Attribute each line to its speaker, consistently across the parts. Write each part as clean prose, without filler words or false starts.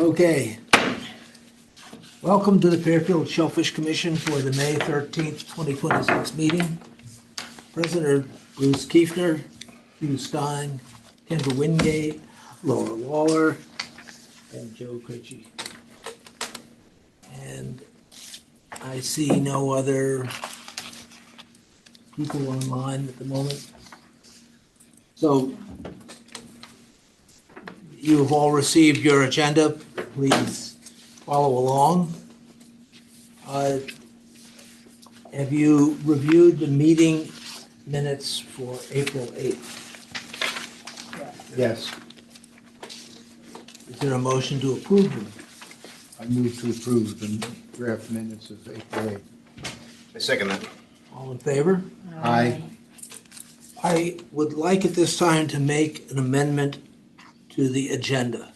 Speaker 1: Okay. Welcome to the Fairfield Shellfish Commission for the May 13th, 2026 meeting. President Bruce Kiefner, Hugh Stein, Kendra Wingate, Laura Waller, and Joe Critchie. And I see no other people online at the moment. So you have all received your agenda. Please follow along. Have you reviewed the meeting minutes for April 8th?
Speaker 2: Yes,
Speaker 1: Is there a motion to approve them?
Speaker 2: I move to approve the draft minutes of April 8th.
Speaker 3: I second that.
Speaker 1: All in favor?
Speaker 2: Aye.
Speaker 1: I would like at this time to make an amendment to the agenda,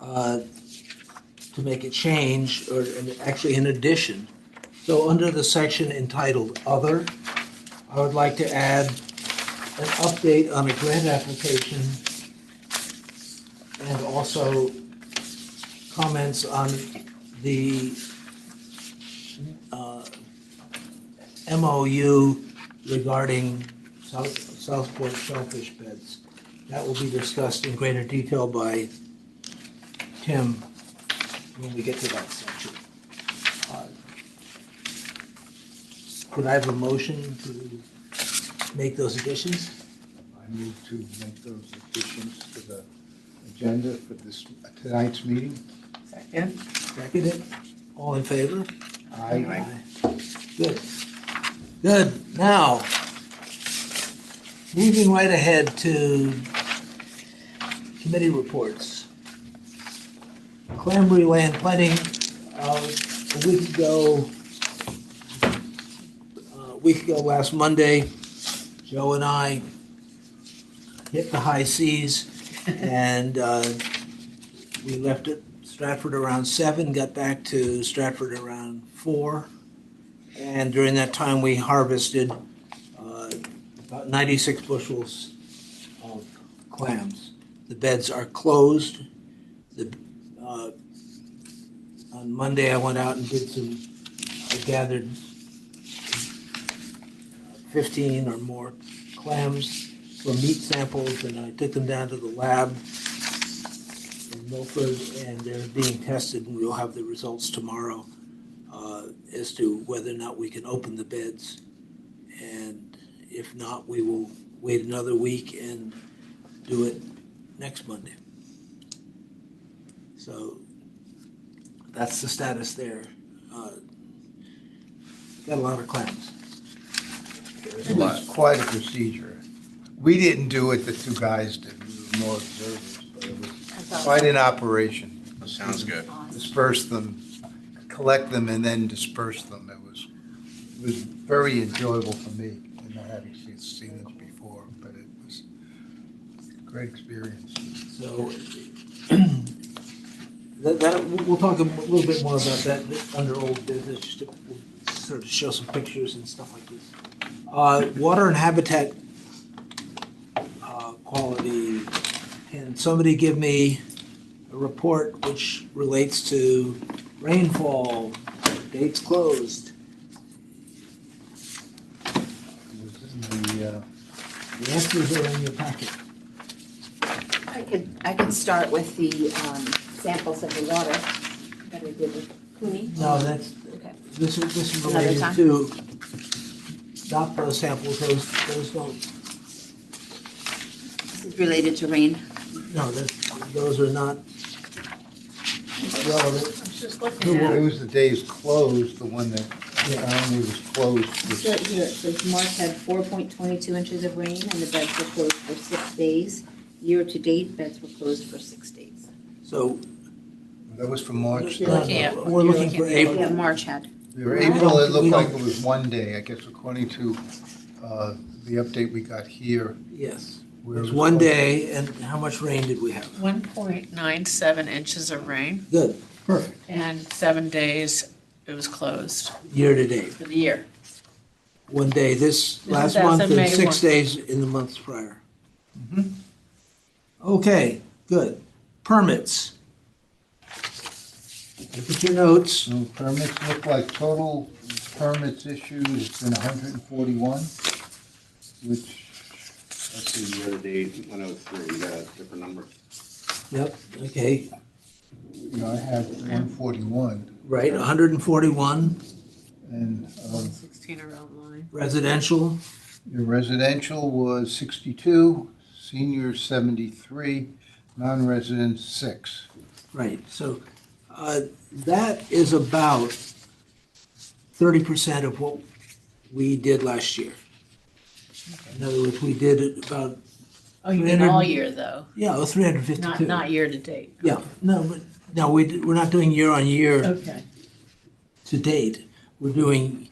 Speaker 1: to make a change, or actually an addition. So under the section entitled Other, I would like to add an update on a grant application and also comments on the MOU regarding Southport shellfish beds. That will be discussed in greater detail by Tim when we get to that section. Could I have a motion to make those additions?
Speaker 2: I move to make those additions to the agenda for tonight's meeting.
Speaker 4: Second.
Speaker 1: Second it. All in favor?
Speaker 2: Aye.
Speaker 1: Good. Good. Now, moving right ahead to committee reports. Cranberry Land Planning, a week ago last Monday, Joe and I hit the high seas and we left it Stratford around 7, got back to Stratford around 4. And during that time, we harvested about 96 bushels of clams. The beds are closed. On Monday, I went out and I gathered 15 or more clams from meat samples, and I took them down to the lab in Milford, and they're being tested, and we'll have the results tomorrow as to whether or not we can open the beds. And if not, we will wait another week and do it next Monday. So that's the status there. Got a lot of clams.
Speaker 2: It was quite a procedure. We didn't do it, the two guys did, we were more observers, but it was quite an operation.
Speaker 3: Sounds good.
Speaker 2: Disperse them, collect them, and then disperse them. It was very enjoyable for me, and not having seen this before, but it was a great experience.
Speaker 1: So we'll talk a little bit more about that under old business, just to sort of show some pictures and stuff like this. Water and habitat quality. Can somebody give me a report which relates to rainfall, dates closed? The answers are in your packet.
Speaker 4: I could start with the samples of the water that we did with Cooney.
Speaker 1: No, that's,
Speaker 4: Okay.
Speaker 1: this is
Speaker 4: Another
Speaker 1: related
Speaker 4: time?
Speaker 1: to, not those samples, those don't,
Speaker 4: This is related to rain.
Speaker 1: no, those are not relevant.
Speaker 4: I was just looking
Speaker 2: It
Speaker 4: at it.
Speaker 2: was the days closed, the one that only was closed.
Speaker 4: So here, it says March had 4.22 inches of rain and the beds were closed for 6 days. Year to date, beds were closed for 6 days.
Speaker 1: So,
Speaker 2: That was from March.
Speaker 4: You're looking at-
Speaker 1: we're looking for
Speaker 4: Yeah,
Speaker 1: April.
Speaker 4: March had.
Speaker 2: April, it looked
Speaker 1: We
Speaker 2: like
Speaker 1: don't-
Speaker 2: it was one day, I guess, according to the update we got here.
Speaker 1: Yes,
Speaker 2: where
Speaker 1: it was
Speaker 2: it was
Speaker 1: one
Speaker 2: closed.
Speaker 1: day, and how much rain did we have?
Speaker 5: 1.97 inches of rain,
Speaker 1: Good, perfect,
Speaker 5: and 7 days it was closed
Speaker 1: year to date.
Speaker 5: for the year.
Speaker 1: One day this last
Speaker 5: That's
Speaker 1: month
Speaker 5: a
Speaker 1: and
Speaker 5: May
Speaker 1: 6
Speaker 5: one.
Speaker 1: days in the months prior. Okay, good. Permits. Look at your notes.
Speaker 2: So permits look like total permits issued, it's been 141, which,
Speaker 3: Let's see, year-to-date, 103, you got a different number.
Speaker 1: Yep, okay,
Speaker 2: you know, I have 141.
Speaker 1: right, 141
Speaker 2: And
Speaker 5: 16 are online.
Speaker 1: residential.
Speaker 2: your residential was 62, senior 73, non-resident 6.
Speaker 1: Right, so that is about 30% of what we did last year. In other words, we did about,
Speaker 5: Oh, you mean all
Speaker 1: 300
Speaker 5: year, though?
Speaker 1: yeah, 352.
Speaker 5: Not year-to-date?
Speaker 1: Yeah, no, but, no, we're not doing year on year
Speaker 5: Okay.
Speaker 1: to date. We're doing,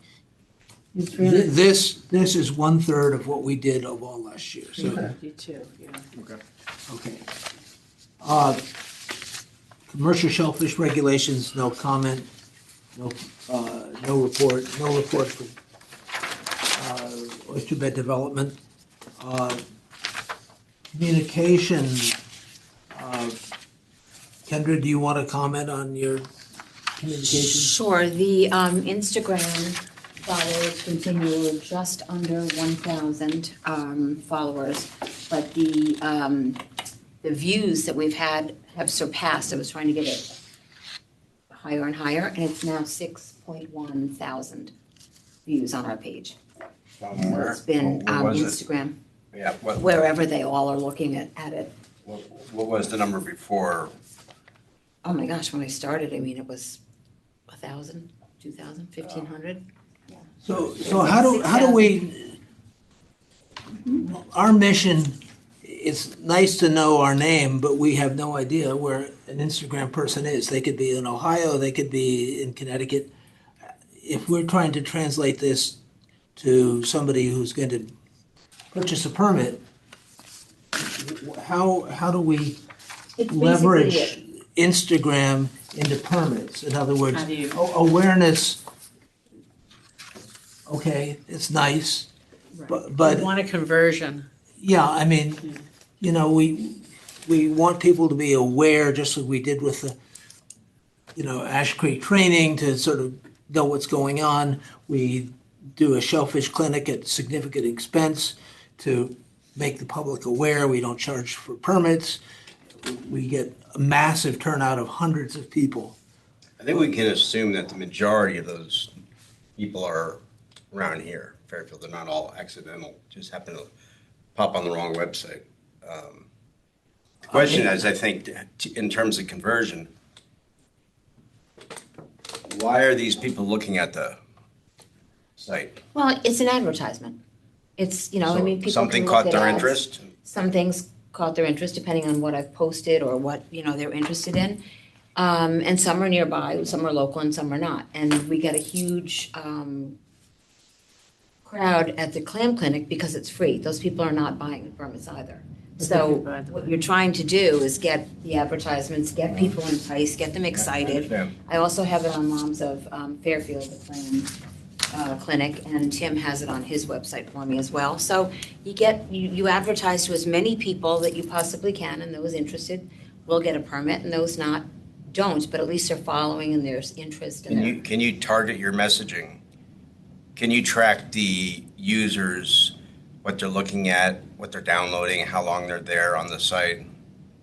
Speaker 5: It's 300
Speaker 1: this is 1/3 of what we did of all last year, so,
Speaker 5: 352, yeah.
Speaker 1: okay. Commercial shellfish regulations, no comment, no report for oyster bed development. Communication, Kendra, do you want to comment on your communication?
Speaker 4: Sure, the Instagram followers continue just under 1,000 followers, but the views that we've had have surpassed. I was trying to get it higher and higher, and it's now 6.1 thousand views on our page.
Speaker 3: From where?
Speaker 4: It's been
Speaker 3: What was it?
Speaker 4: Instagram,
Speaker 3: Yeah,
Speaker 4: wherever they all are looking at it.
Speaker 3: what was the number before?
Speaker 4: Oh my gosh, when I started, I mean, it was 1,000, 2,000, 1,500.
Speaker 1: So how do we, our mission, it's nice to know our name, but we have no idea where an Instagram person is. They could be in Ohio, they could be in Connecticut. If we're trying to translate this to somebody who's going to purchase a permit, how do we
Speaker 4: It's
Speaker 1: leverage
Speaker 4: basically
Speaker 1: Instagram into permits? In other words,
Speaker 5: How do you-
Speaker 1: awareness, okay, it's nice, but
Speaker 5: We want a conversion.
Speaker 1: yeah, I mean, you know, we want people to be aware, just like we did with the, Ash Creek training, to sort of know what's going on. We do a shellfish clinic at significant expense to make the public aware. We don't charge for permits. We get a massive turnout of hundreds of people.
Speaker 3: I think we can assume that the majority of those people are around here, Fairfield. They're not all accidental, just happen to pop on the wrong website. The question is, I think, in terms of conversion, why are these people looking at the site?
Speaker 4: Well, it's an advertisement. It's, I mean, people
Speaker 3: Something
Speaker 4: can look
Speaker 3: caught
Speaker 4: at
Speaker 3: their
Speaker 4: ads.
Speaker 3: interest?
Speaker 4: Some things caught their interest depending on what I've posted or what, they're interested in. And some are nearby, some are local, and some are not. And we get a huge crowd at the clam clinic because it's free. Those people are not buying the permits either. So
Speaker 5: buy the
Speaker 4: what you're trying to do is get the advertisements, get people enticed, get them excited. I also have it on Moms of Fairfield, the clam clinic, and Tim has it on his website for me as well. So you advertise to as many people that you possibly can, and those interested will get a permit, and those not don't, but at least they're following and there's interest in it.
Speaker 3: Can you target your messaging? Can you track the users, what they're looking at, what they're downloading, how long they're there on the site?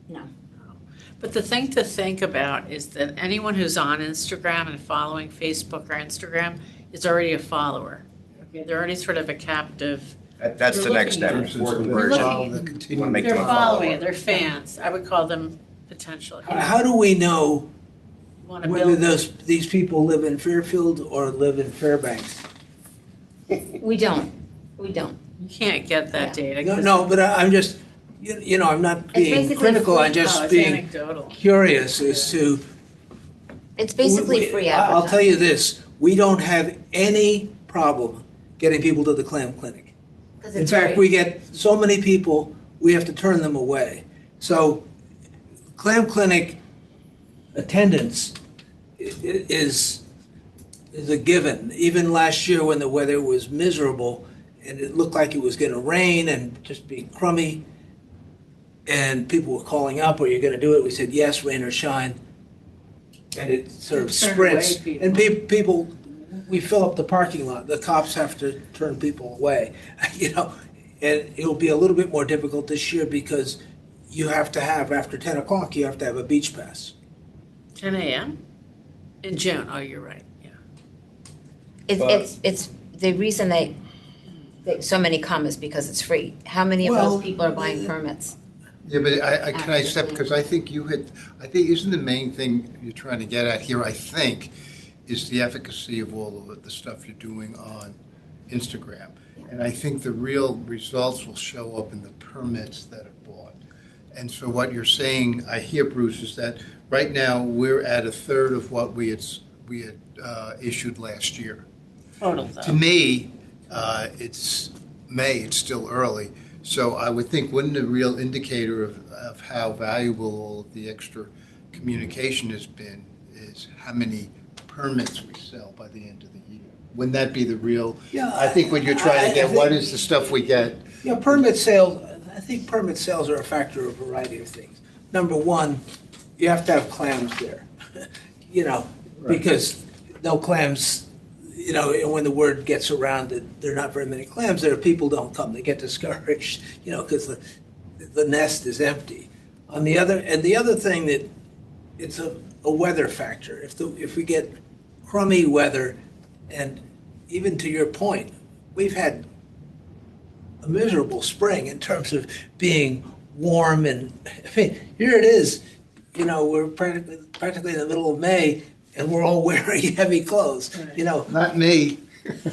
Speaker 4: No.
Speaker 5: But the thing to think about is that anyone who's on Instagram and following Facebook or Instagram is already a follower. Okay, they're already sort of a captive.
Speaker 3: That's the next step.
Speaker 5: They're
Speaker 2: Versus
Speaker 3: More
Speaker 2: the
Speaker 3: conversion.
Speaker 2: follow
Speaker 5: looking-
Speaker 2: the
Speaker 3: Wanna
Speaker 2: continuing.
Speaker 3: make
Speaker 5: They're
Speaker 3: them a
Speaker 5: following
Speaker 3: follower.
Speaker 5: it, they're fans. I would call them potential.
Speaker 1: How do we know
Speaker 5: Wanna
Speaker 1: whether
Speaker 5: build-
Speaker 1: these people live in Fairfield or live in Fairbanks?
Speaker 4: We don't.
Speaker 5: You can't get that data.
Speaker 1: No,
Speaker 5: 'cause-
Speaker 1: no, but I'm just, I'm not being
Speaker 4: basically
Speaker 1: critical, I'm
Speaker 4: free.
Speaker 5: Oh,
Speaker 1: just
Speaker 5: it's
Speaker 1: being
Speaker 5: anecdotal.
Speaker 1: curious as to.
Speaker 4: It's basically free advertising.
Speaker 1: I'll tell you this, we don't have any problem getting people to the clam clinic.
Speaker 4: 'Cause
Speaker 1: In
Speaker 4: it's
Speaker 1: fact,
Speaker 4: free.
Speaker 1: we get so many people, we have to turn them away. So clam clinic attendance is a given. Even last year when the weather was miserable and it looked like it was going to rain and just be crummy, and people were calling up, are you going to do it? We said, yes, rain or shine. and it sort of
Speaker 5: Turn away
Speaker 1: sprints.
Speaker 5: people.
Speaker 1: And people, we fill up the parking lot, the cops have to turn people away, you know. And it'll be a little bit more difficult this year because you have to have, after 10 o'clock, you have to have a beach pass.
Speaker 5: 10 a.m. in June. Oh, you're right. Yeah.
Speaker 4: It's the reason they so many come is because it's free. How many of
Speaker 1: Well,
Speaker 4: those people are buying permits?
Speaker 2: Yeah, but can I step, because I think isn't the main thing you're trying to get at here, I think, is the efficacy of all of the stuff you're doing on Instagram. And I think the real results will show up in the permits that are bought. And so what you're saying, I hear, Bruce, is that right now we're at a third of what we had issued last year.
Speaker 5: Total
Speaker 2: To
Speaker 5: though.
Speaker 2: me, it's May, it's still early. So I would think, wouldn't the real indicator of how valuable all of the extra communication has been is how many permits we sell by the end of the year? Wouldn't that be the real,
Speaker 1: Yeah,
Speaker 2: I think when you're trying to get, what is the stuff we get?
Speaker 1: Yeah, permit sales, I think permit sales are a factor of a variety of things. Number one, you have to have clams there, you know,
Speaker 2: Right.
Speaker 1: because no clams, you know, and when the word gets around that there are not very many clams there, people don't come, they get discouraged, you know, because the nest is empty. The other thing that, it's a weather factor. If we get crummy weather, and even to your point, we've had a miserable spring in terms of being warm, and I mean, here it is, you know, we're practically in the middle of May and we're all wearing heavy clothes, you know.
Speaker 2: Not me.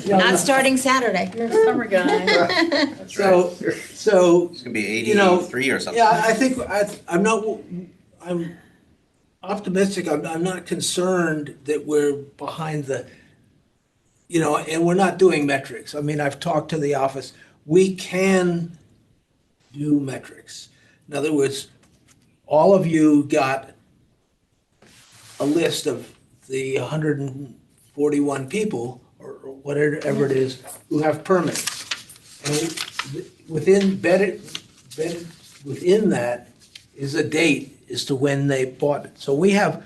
Speaker 1: You know,
Speaker 4: Not starting Saturday.
Speaker 5: Summer guy.
Speaker 3: That's right.
Speaker 1: So,
Speaker 3: It's gonna be
Speaker 1: you know,
Speaker 3: 83 or something.
Speaker 1: yeah, I think I'm optimistic. I'm not concerned that we're behind the, you know, and we're not doing metrics. I mean, I've talked to the office. We can do metrics. In other words, all of you got a list of the 141 people, or whatever it is, who have permits. And embedded within that is a date as to when they bought it. So we have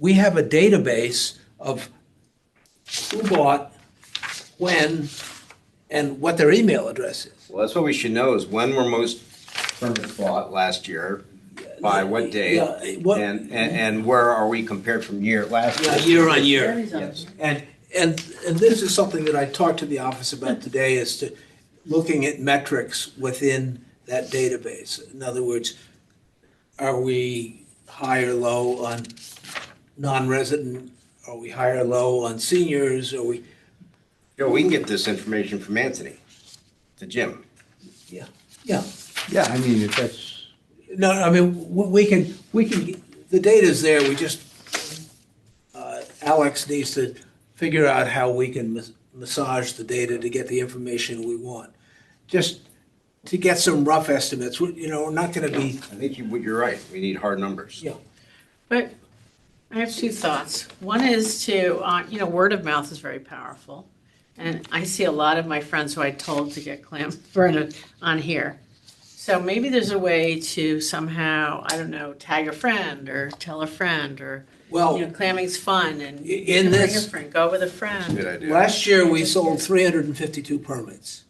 Speaker 1: a database of who bought, when, and what their email address is.
Speaker 3: Well, that's what we should know, is when were most permits bought last year, by what date,
Speaker 1: Yeah, what-
Speaker 3: and where are we compared from last
Speaker 1: Yeah,
Speaker 3: year?
Speaker 1: year on year.
Speaker 3: Yes.
Speaker 1: And this is something that I talked to the office about today, is to looking at metrics within that database. In other words, are we high or low on non-resident? Are we high or low on seniors? Are we,
Speaker 3: Joe, we can get this information from Anthony, to Jim.
Speaker 1: yeah.
Speaker 2: Yeah, I mean, if that's,
Speaker 1: No, I mean, we can, the data's there, we just, Alex needs to figure out how we can massage the data to get the information we want. Just to get some rough estimates, you know, we're not gonna be,
Speaker 3: I think you're right, we need hard numbers.
Speaker 1: Yeah.
Speaker 5: But I have two thoughts. One is to, you know, word of mouth is very powerful. And I see a lot of my friends who I told to get clam burn on here. So maybe there's a way to somehow, I don't know, tag a friend or tell a friend, or,
Speaker 1: well,
Speaker 5: you know, clamming's fun and you
Speaker 1: in
Speaker 5: can bring a
Speaker 1: this,
Speaker 5: friend, go with a friend.
Speaker 3: Good idea.
Speaker 1: last year we sold 352 permits.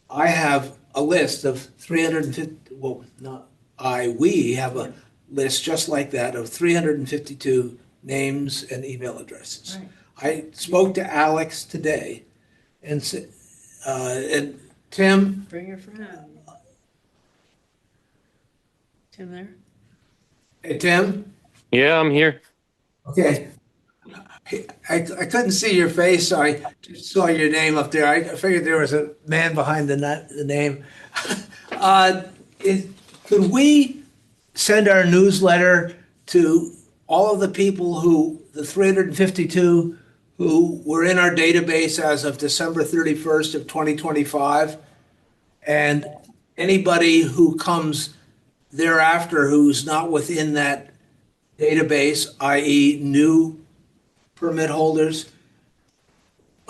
Speaker 1: I have a list of 350, well, we have a list just like that of 352 names and email addresses.
Speaker 5: Right.
Speaker 1: I spoke to Alex today and said, and Tim,
Speaker 5: Bring your friend. Tim there?
Speaker 1: hey, Tim,
Speaker 6: Yeah, I'm here.
Speaker 1: okay. I couldn't see your face, so I just saw your name up there. I figured there was a man behind the name. Could we send our newsletter to all of the people the 352 who were in our database as of December 31st of 2025? And anybody who comes thereafter who's not within that database, i.e. new permit holders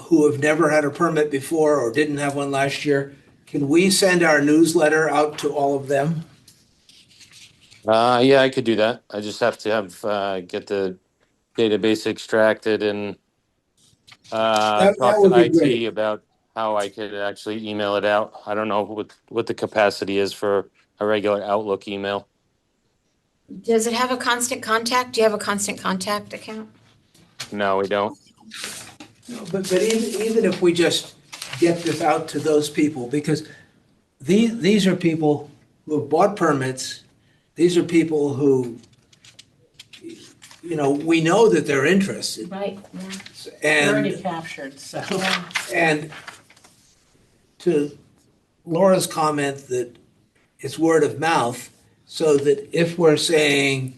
Speaker 1: who have never had a permit before or didn't have one last year, can we send our newsletter out to all of them?
Speaker 6: Yeah, I could do that. I just have to get the database extracted and
Speaker 1: That
Speaker 6: talk to
Speaker 1: would be
Speaker 6: IT
Speaker 1: great.
Speaker 6: about how I could actually email it out. I don't know what the capacity is for a regular Outlook email.
Speaker 4: Does it have a constant contact? Do you have a constant contact account?
Speaker 6: No, we don't.
Speaker 1: But even if we just get this out to those people, because these are people who have bought permits, these are people who, we know that they're interested.
Speaker 4: Right,
Speaker 5: They're already
Speaker 1: And,
Speaker 5: captured, so.
Speaker 1: and to Laura's comment that it's word of mouth, so that if we're saying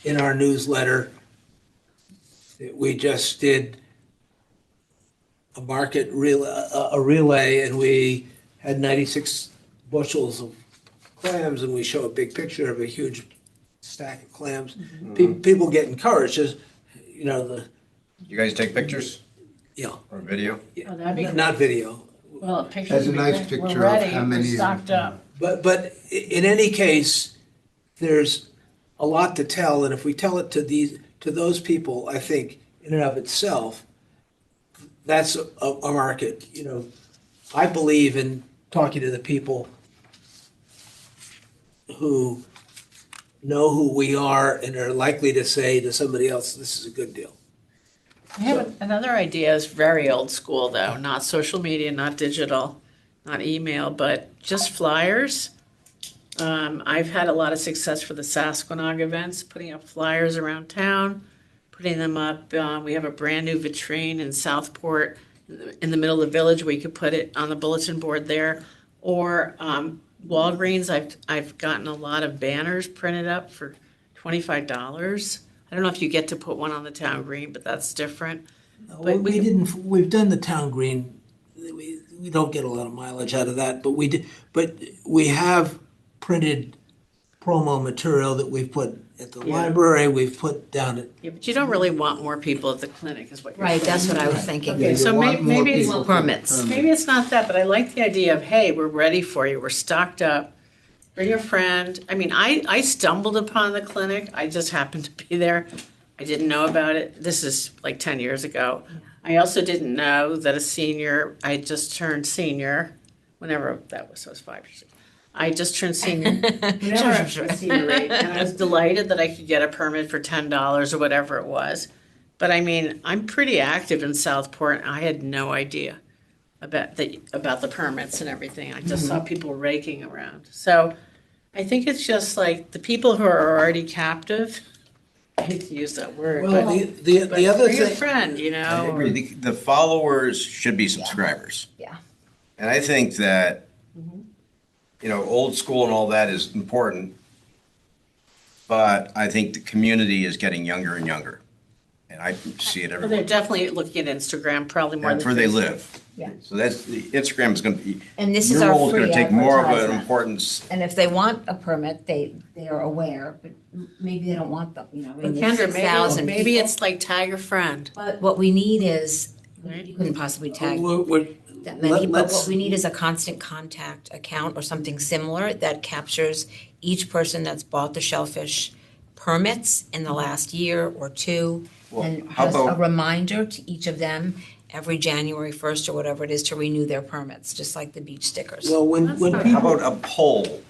Speaker 1: in our newsletter that we just did a a relay, and we had 96 bushels of clams, and we show a big picture of a huge stack of clams. People get encouraged, just, the,
Speaker 3: You guys take pictures or video?
Speaker 5: Oh, that'd be
Speaker 1: not video.
Speaker 5: Well, a picture.
Speaker 2: Has a
Speaker 5: would be
Speaker 2: nice
Speaker 5: great.
Speaker 2: picture
Speaker 5: We're
Speaker 2: of
Speaker 5: ready.
Speaker 2: how
Speaker 5: We're
Speaker 2: many-
Speaker 5: stocked up.
Speaker 1: But in any case, there's a lot to tell, and if we tell it to those people, I think in and of itself, that's a market. I believe in talking to the people who know who we are and are likely to say to somebody else, this is a good deal.
Speaker 5: I have another idea, is very old school though, not social media, not digital, not email, but just flyers. I've had a lot of success for the Sasquatch events, putting up flyers around town, putting them up. We have a brand new vitrine in Southport, in the middle of the village. We could put it on the bulletin board there. Or Walgreens, I've gotten a lot of banners printed up for $25. I don't know if you get to put one on the town green, but that's different.
Speaker 1: Well,
Speaker 5: we
Speaker 1: we didn't, we've done the town green, we don't get a lot of mileage out of that, but we have printed promo material that we've put at the
Speaker 5: Yeah.
Speaker 1: library, we've put down at.
Speaker 5: Yeah, but you don't really want more people at the clinic, is what you're saying.
Speaker 4: right, that's what I was thinking.
Speaker 5: Okay, so
Speaker 2: You want more
Speaker 5: maybe it's
Speaker 2: people
Speaker 4: permits.
Speaker 2: to-
Speaker 5: Maybe it's not that, but I like the idea of, hey, we're ready for you, we're stocked up. Bring a friend. I mean, I stumbled upon the clinic. I just happened to be there. I didn't know about it. This is like 10 years ago. I also didn't know that I had just turned senior, whenever that was, so I was 5 years ago. I just turned senior. Whenever I was a senior rate, and I was delighted that I could get a permit for $10 or whatever it was. But I mean, I'm pretty active in Southport. I had no idea about the permits and everything. I just saw people raking around. So I think it's just like the people who are already captive. I hate to use that word,
Speaker 1: Well,
Speaker 5: but
Speaker 1: the other
Speaker 5: bring a
Speaker 1: thing,
Speaker 5: friend, you
Speaker 3: I
Speaker 5: know.
Speaker 3: agree. The followers should be subscribers.
Speaker 4: Yeah.
Speaker 3: And I think that, old school and all that is important. But I think the community is getting younger and younger. And I see it
Speaker 5: Well, they're
Speaker 3: everywhere.
Speaker 5: definitely looking at Instagram, probably more than
Speaker 3: That's where they
Speaker 5: Facebook.
Speaker 3: live.
Speaker 4: Yeah.
Speaker 3: So Instagram is going to be,
Speaker 4: And this is
Speaker 3: your
Speaker 4: our
Speaker 3: role is going
Speaker 4: free
Speaker 3: to take more of an
Speaker 4: advertisement.
Speaker 3: importance.
Speaker 4: And if they want a permit, they are aware, but maybe they don't want them, I
Speaker 5: But
Speaker 4: mean, there's
Speaker 5: Kendra,
Speaker 4: 6,000
Speaker 5: maybe
Speaker 4: people.
Speaker 5: it's like tag a friend.
Speaker 4: But what we need is,
Speaker 5: Right.
Speaker 4: you couldn't possibly tag
Speaker 1: we're-
Speaker 4: that many, but
Speaker 1: let's-
Speaker 4: what we need is a constant contact account or something similar that captures each person that's bought the Shellfish permits in the last year or two.
Speaker 3: Well,
Speaker 4: And
Speaker 3: how
Speaker 4: just a
Speaker 3: about-
Speaker 4: reminder to each of them every January 1st or whatever it is to renew their permits, just like the beach stickers.
Speaker 1: well, when
Speaker 5: That's
Speaker 3: How
Speaker 1: people,
Speaker 3: about a poll?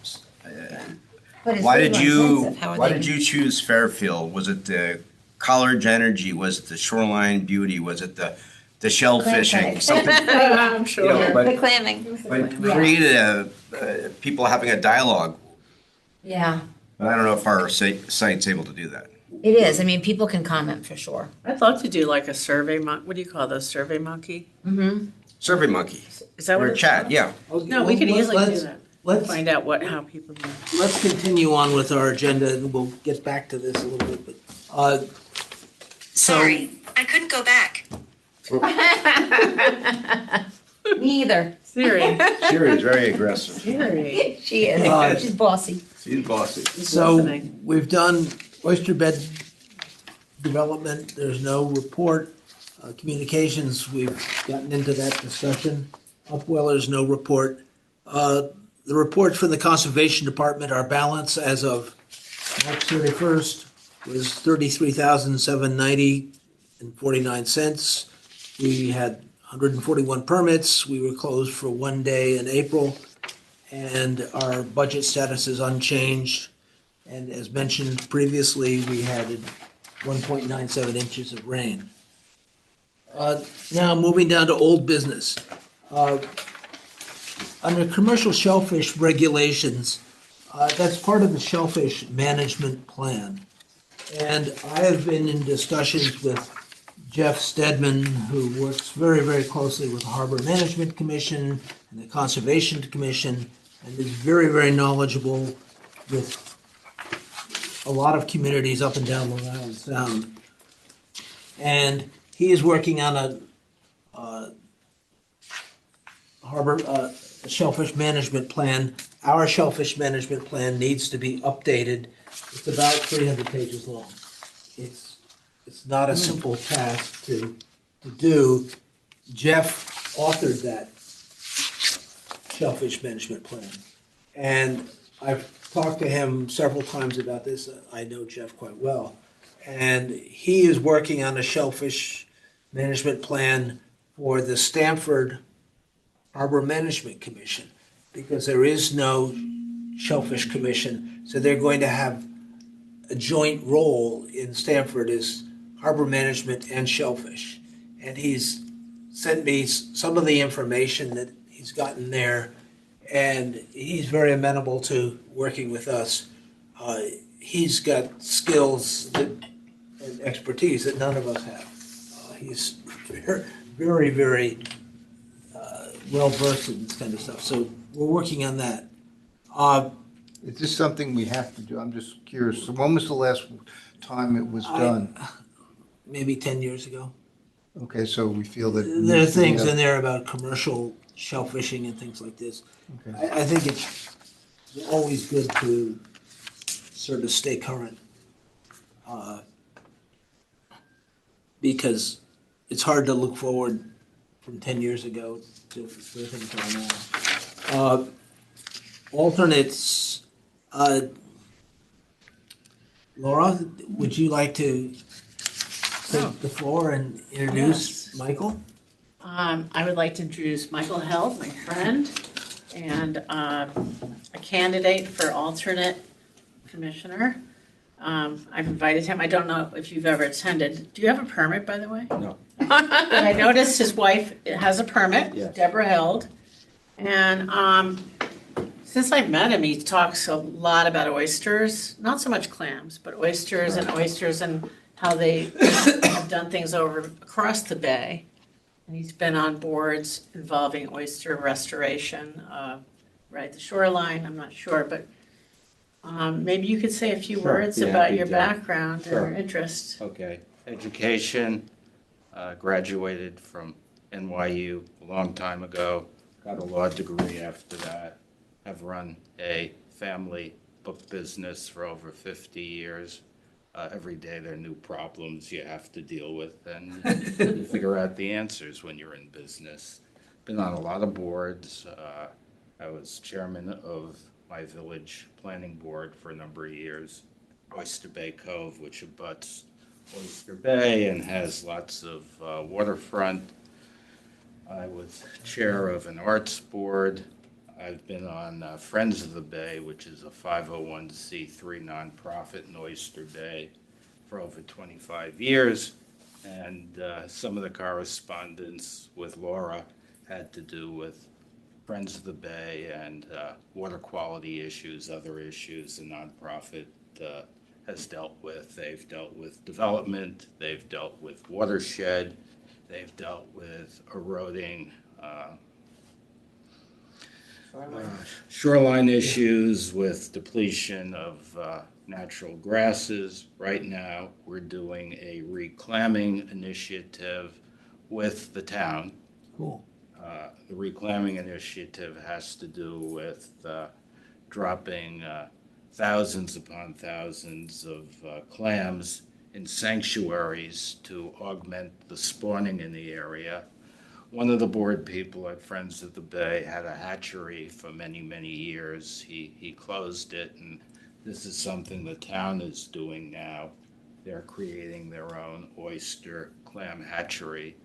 Speaker 4: But it's
Speaker 3: Why
Speaker 4: labor
Speaker 3: did you,
Speaker 4: intensive. How are
Speaker 3: why
Speaker 4: they
Speaker 3: did
Speaker 4: gonna-
Speaker 3: you choose Fairfield? Was it the College Energy? Was it the Shoreline Beauty? Was it the shellfishing?
Speaker 4: Clam
Speaker 3: Something,
Speaker 5: I'm sure.
Speaker 3: you know, but,
Speaker 4: The clamming.
Speaker 3: but
Speaker 4: Yeah.
Speaker 3: create people having a dialogue.
Speaker 4: Yeah,
Speaker 3: But I don't know if our site's able to do that.
Speaker 4: it is. I mean, people can comment for sure.
Speaker 5: I'd love to do like a survey what do you call those, survey monkey?
Speaker 4: Mm-hmm.
Speaker 3: Survey Monkey
Speaker 5: Is that
Speaker 3: or
Speaker 5: what
Speaker 3: a
Speaker 5: it's
Speaker 3: chat,
Speaker 5: called?
Speaker 3: yeah.
Speaker 5: No, we could easily do
Speaker 1: Let's-
Speaker 5: that.
Speaker 1: Let's,
Speaker 5: Find out how people do.
Speaker 1: let's continue on with our agenda, and we'll get back to this a little bit, but, so.
Speaker 7: Sorry, I couldn't go back.
Speaker 4: Me either.
Speaker 5: Siri,
Speaker 3: Siri is very aggressive.
Speaker 5: Siri.
Speaker 4: She is.
Speaker 1: Uh,
Speaker 4: She's bossy.
Speaker 3: She's bossy.
Speaker 1: So
Speaker 5: listening.
Speaker 1: we've done oyster bed development, there's no report. Communications, we've gotten into that discussion. Upwellers, no report. The reports from the Conservation Department are balanced as of March 31st was $33,790.49. We had 141 permits. We were closed for one day in April, and our budget status is unchanged. And as mentioned previously, we had 1.97 inches of rain. Now, moving down to old business. Under commercial shellfish regulations, that's part of the shellfish management plan. And I have been in discussions with Jeff Stedman, who works very, very closely with the Harbor Management Commission and the Conservation Commission, and is very, very knowledgeable with a lot of communities up and down Long Island Sound. And he is working on a shellfish management plan. Our shellfish management plan needs to be updated. It's about 300 pages long. It's not a simple task to do. Jeff authored that shellfish management plan. And I've talked to him several times about this. I know Jeff quite well. And he is working on a shellfish management plan for the Stamford Harbor Management Commission, because there is no Shellfish Commission, so they're going to have a joint role in Stamford as harbor management and shellfish. And he's sent me some of the information that he's gotten there, and he's very amenable to working with us. He's got skills and expertise that none of us have. He's very, very well versed in this kind of stuff. So we're working on that.
Speaker 2: Is this something we have to do? I'm just curious. So when was the last time it was done?
Speaker 1: Maybe 10 years ago.
Speaker 2: Okay, so we feel that. it
Speaker 1: There are
Speaker 2: needs to be
Speaker 1: things
Speaker 2: up-
Speaker 1: in there about commercial shellfishing and things like this.
Speaker 2: Okay.
Speaker 1: I think it's always good to sort of stay current. Because it's hard to look forward from 10 years ago to where things are now. Alternates, Laura, would you like to take the floor and introduce
Speaker 5: Yes.
Speaker 1: Michael?
Speaker 5: I would like to introduce Michael Held, my friend, and a candidate for alternate commissioner. I've invited him. I don't know if you've ever attended. Do you have a permit, by the way?
Speaker 3: No.
Speaker 5: I noticed his wife has a permit,
Speaker 3: Yes.
Speaker 5: Deborah Held. And since I met him, he talks a lot about oysters, not so much clams, but oysters and how they have done things across the bay. And he's been on boards involving oyster restoration, right at the shoreline, I'm not sure, but maybe you could say a few
Speaker 8: Sure,
Speaker 5: words
Speaker 8: be
Speaker 5: about
Speaker 8: happy
Speaker 5: your
Speaker 8: to.
Speaker 5: background
Speaker 8: Sure.
Speaker 5: or interest.
Speaker 8: Okay, education, graduated from NYU a long time ago, got a law degree after that. Have run a family book business for over 50 years. Every day there are new problems you have to deal with, and you figure out the answers when you're in business. Been on a lot of boards. I was chairman of my village planning board for a number of years. Oyster Bay Cove, which abuts Oyster Bay and has lots of waterfront. I was chair of an arts board. I've been on Friends of the Bay, which is a 501c3 nonprofit in Oyster Bay for over 25 years. And some of the correspondence with Laura had to do with Friends of the Bay and water quality issues, other issues the nonprofit has dealt with. They've dealt with development, they've dealt with watershed, they've dealt with eroding shoreline issues with depletion of natural grasses. Right now, we're doing a reclamming initiative with the town.
Speaker 1: Cool.
Speaker 8: The reclamming initiative has to do with dropping thousands upon thousands of clams in sanctuaries to augment the spawning in the area. One of the board people at Friends of the Bay had a hatchery for many, many years. He closed it, and This is something the town is doing now. They're creating their own oyster clam hatchery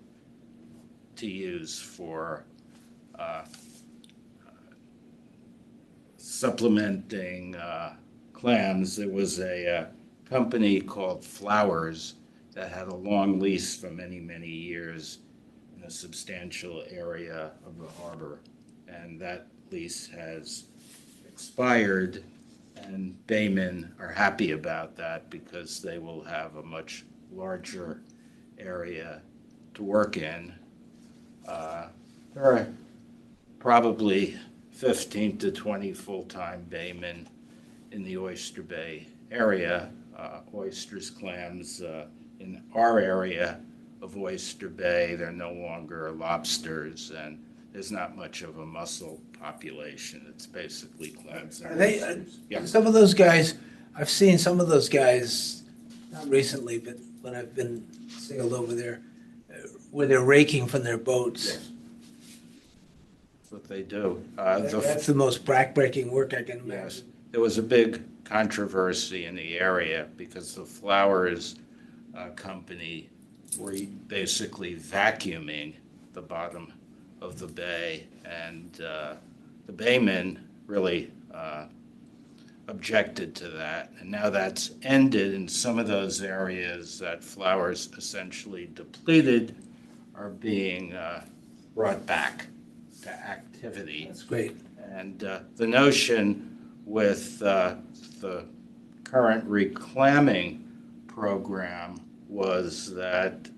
Speaker 8: to use for supplementing clams. There was a company called Flowers that had a long lease for many, many years in a substantial area of the harbor. And that lease has expired, and baymen are happy about that because they will have a much larger area to work in. There are probably 15 to 20 full-time baymen in the Oyster Bay area. Oysters, clams, in our area of Oyster Bay, they're no longer lobsters, and there's not much of a mussel population. It's basically clams and
Speaker 1: Are they,
Speaker 8: oysters. Yeah.
Speaker 1: some of those guys, I've seen some of those guys, not recently, but when I've been sailed over there, where they're raking from their boats.
Speaker 8: Yes. That's what they do.
Speaker 1: That's the most backbreaking work I can
Speaker 8: Yes,
Speaker 1: imagine.
Speaker 8: there was a big controversy in the area because the Flowers company were basically vacuuming the bottom of the bay, and the baymen really objected to that. And now that's ended, and some of those areas that Flowers essentially depleted are being brought back to activity.
Speaker 1: That's great.
Speaker 8: And the notion with the current reclamming program was that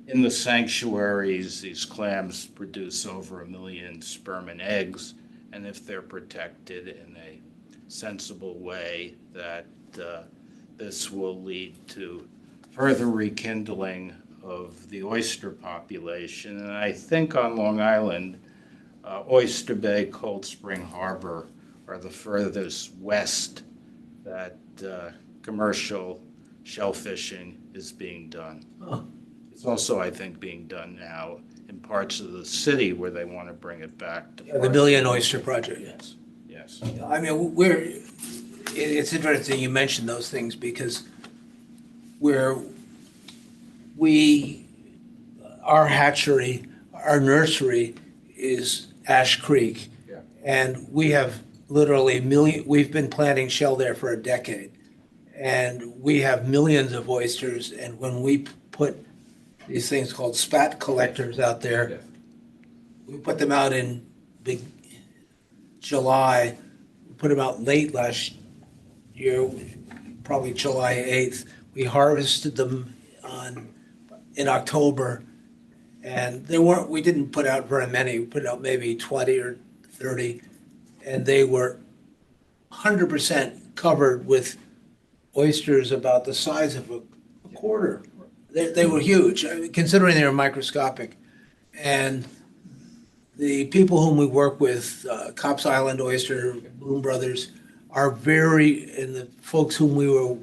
Speaker 8: in the sanctuaries, these clams produce over 1 million sperm and eggs, and if they're protected in a sensible way, that this will lead to further rekindling of the oyster population. And I think on Long Island, Oyster Bay, Cold Spring Harbor are the furthest west that commercial shellfishing is being done.
Speaker 1: Oh.
Speaker 8: It's also, I think, being done now in parts of the city where they want to bring it back to.
Speaker 1: The Million Oyster Project, yes.
Speaker 8: Yes.
Speaker 1: I mean, it's interesting you mentioned those things because our hatchery, our nursery is Ash Creek.
Speaker 8: Yeah.
Speaker 1: And we have literally we've been planting shell there for a decade. And we have millions of oysters, and when we put these things called spat collectors out there,
Speaker 8: Yeah.
Speaker 1: we put them out in big July, we put them out late last year, probably July 8th. We harvested them in October, and we didn't put out very many. We put out maybe 20 or 30, and they were 100% covered with oysters about the size of a quarter. They were huge, considering they were microscopic. And the people whom we work with, Cops Island Oyster, Bloom Brothers, are and the folks whom we were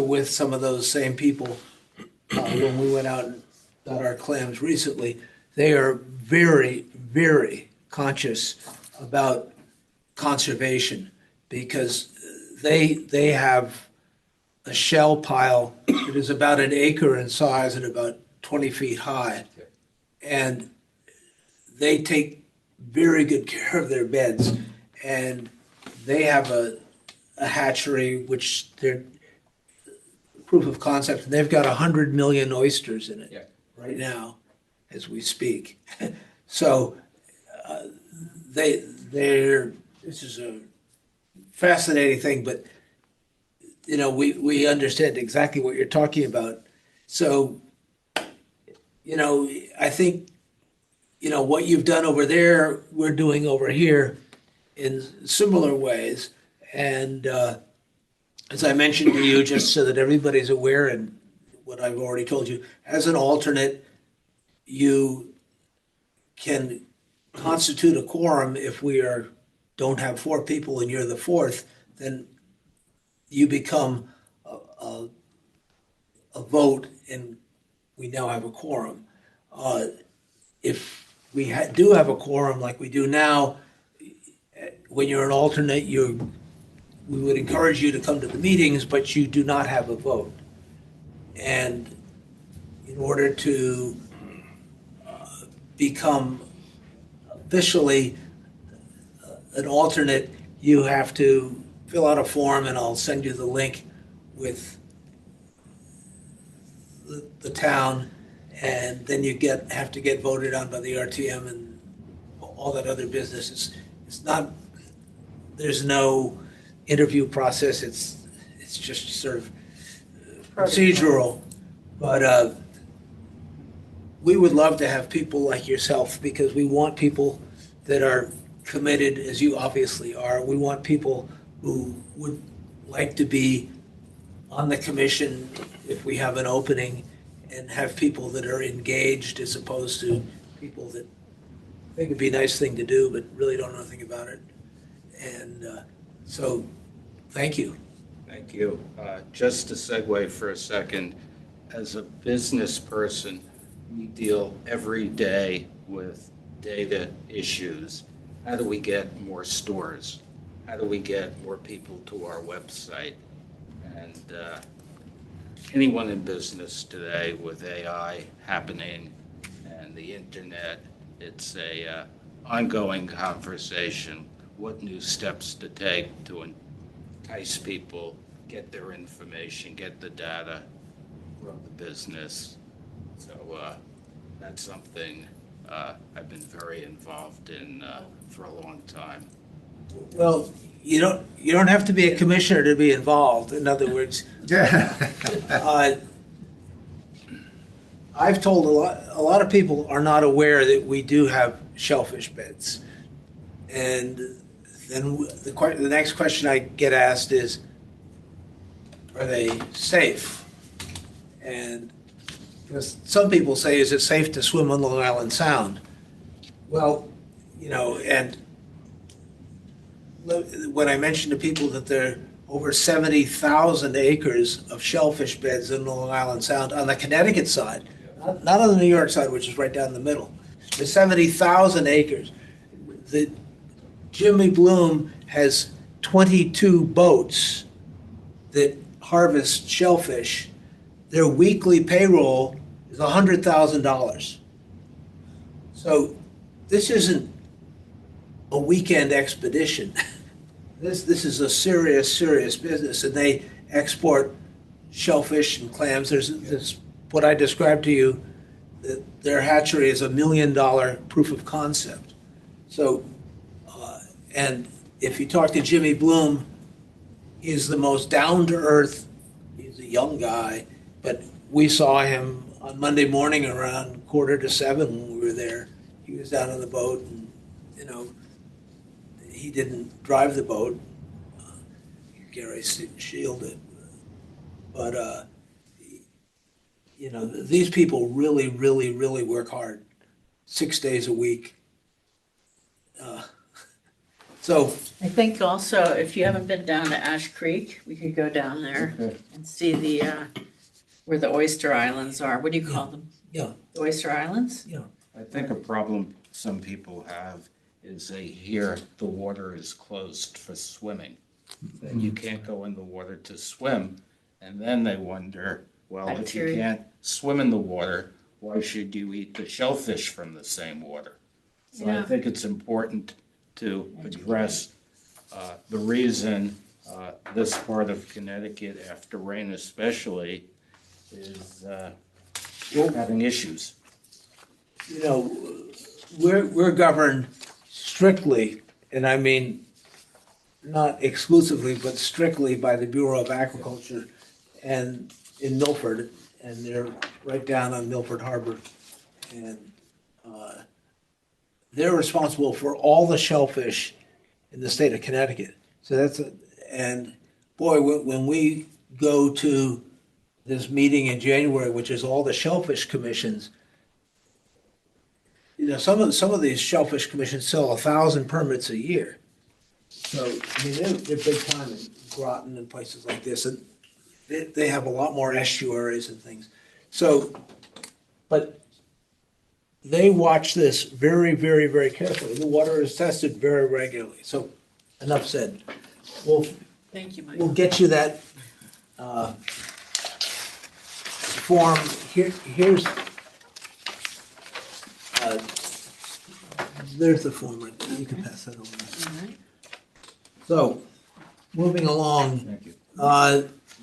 Speaker 1: with, some of those same people when we went out and got our clams recently. They are very, very conscious about conservation because they have a shell pile that is about an acre in size and about 20 feet high. And they take very good care of their beds. And they have a hatchery, which they're proof of concept, and they've got 100 million oysters in it right now as we speak. So this is a fascinating thing, but we understand exactly what you're talking about. So, I think, what you've done over there, we're doing over here in similar ways. And as I mentioned to you, just so that everybody's aware and what I've already told you, as an alternate, you can constitute a quorum if don't have 4 people and you're the 4th, then you become a vote and we now have a quorum. If we do have a quorum like we do now, when you're an alternate, you we would encourage you to come to the meetings, but you do not have a vote. And in order to become officially an alternate, you have to fill out a form, and I'll send you the link with the town, and then you have to get voted on by the RTM and all that other business. It's not, there's no interview process, it's just sort of procedural. But we would love to have people like yourself, because we want people that are committed, as you obviously are. We want people who would like to be on the commission if we have an opening, and have people that are engaged as opposed to people that think it'd be a nice thing to do but really don't know anything about it. And so, thank you.
Speaker 8: Thank you. Just to segue for a second, as a business person, we deal every day with data issues. How do we get more stores? How do we get more people to our website? And anyone in business today with AI happening and the internet, it's a ongoing conversation. What new steps to take to entice people, get their information, get the data, grow the business. So that's something I've been very involved in for a long time.
Speaker 1: Well, you don't have to be a commissioner to be involved. In other words, I've told a lot of people are not aware that we do have shellfish beds. And then the next question I get asked is, are they safe? And because some people say, is it safe to swim on Long Island Sound? Well, and when I mention to people that there are over 70,000 acres of shellfish beds in Long Island Sound on the Connecticut side, not on the New York side, which is right down the middle. There's 70,000 acres. The Jimmy Bloom has 22 boats that harvest shellfish. Their weekly payroll is $100,000. So this isn't a weekend expedition. This is a serious business, and they export shellfish and clams. There's what I described to you, that their hatchery is $1 million proof of concept. So, and if you talk to Jimmy Bloom, he's the most down-to-earth, he's a young guy, but we saw him on Monday morning around 6:45 when we were there. He was down on the boat, and, he didn't drive the boat. Gary shielded. But, these people really work hard, 6 days a week. So
Speaker 5: I think also, if you haven't been down to Ash Creek, we could go down there and see where the oyster islands are. What do you call them?
Speaker 1: Yeah.
Speaker 5: The oyster islands?
Speaker 1: Yeah.
Speaker 8: I think a problem some people have is they hear the water is closed for swimming. That you can't go in the water to swim, and then they wonder, well, if you
Speaker 5: Bacteria.
Speaker 8: can't swim in the water, why should you eat the shellfish from the same water? So I
Speaker 5: Yeah.
Speaker 8: think it's important to address the reason this part of Connecticut, after rain especially, is having issues.
Speaker 1: We're governed strictly, and I mean not exclusively, but strictly by the Bureau of Agriculture and in Milford, and they're right down on Milford Harbor. And they're responsible for all the shellfish in the state of Connecticut. So and boy, when we go to this meeting in January, which is all the shellfish commissions, some of these shellfish commissions sell 1,000 permits a year. So, I mean, they're big time in Groton and places like this, and they have a lot more estuaries and things. So, but they watch this very carefully. The water is tested very regularly. So, enough said. We'll
Speaker 5: Thank you, Mike.
Speaker 1: we'll get you that form. Here's there's the form right there. You can pass that over.
Speaker 5: All right.
Speaker 1: So, moving along.
Speaker 2: Thank you.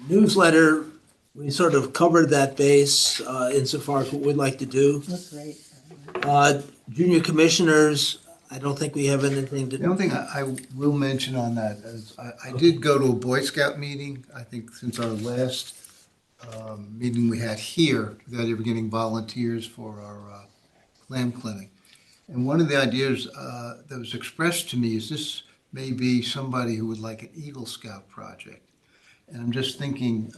Speaker 1: Newsletter, we sort of covered that base insofar as what we'd like to do.
Speaker 5: That's great.
Speaker 1: Junior commissioners, I don't think we have anything to
Speaker 2: The only thing I will mention on that is I did go to a Boy Scout meeting, I think since our last meeting we had here, without ever getting volunteers for our clam clinic. And one of the ideas that was expressed to me is this may be somebody who would like an Eagle Scout project. And I'm just thinking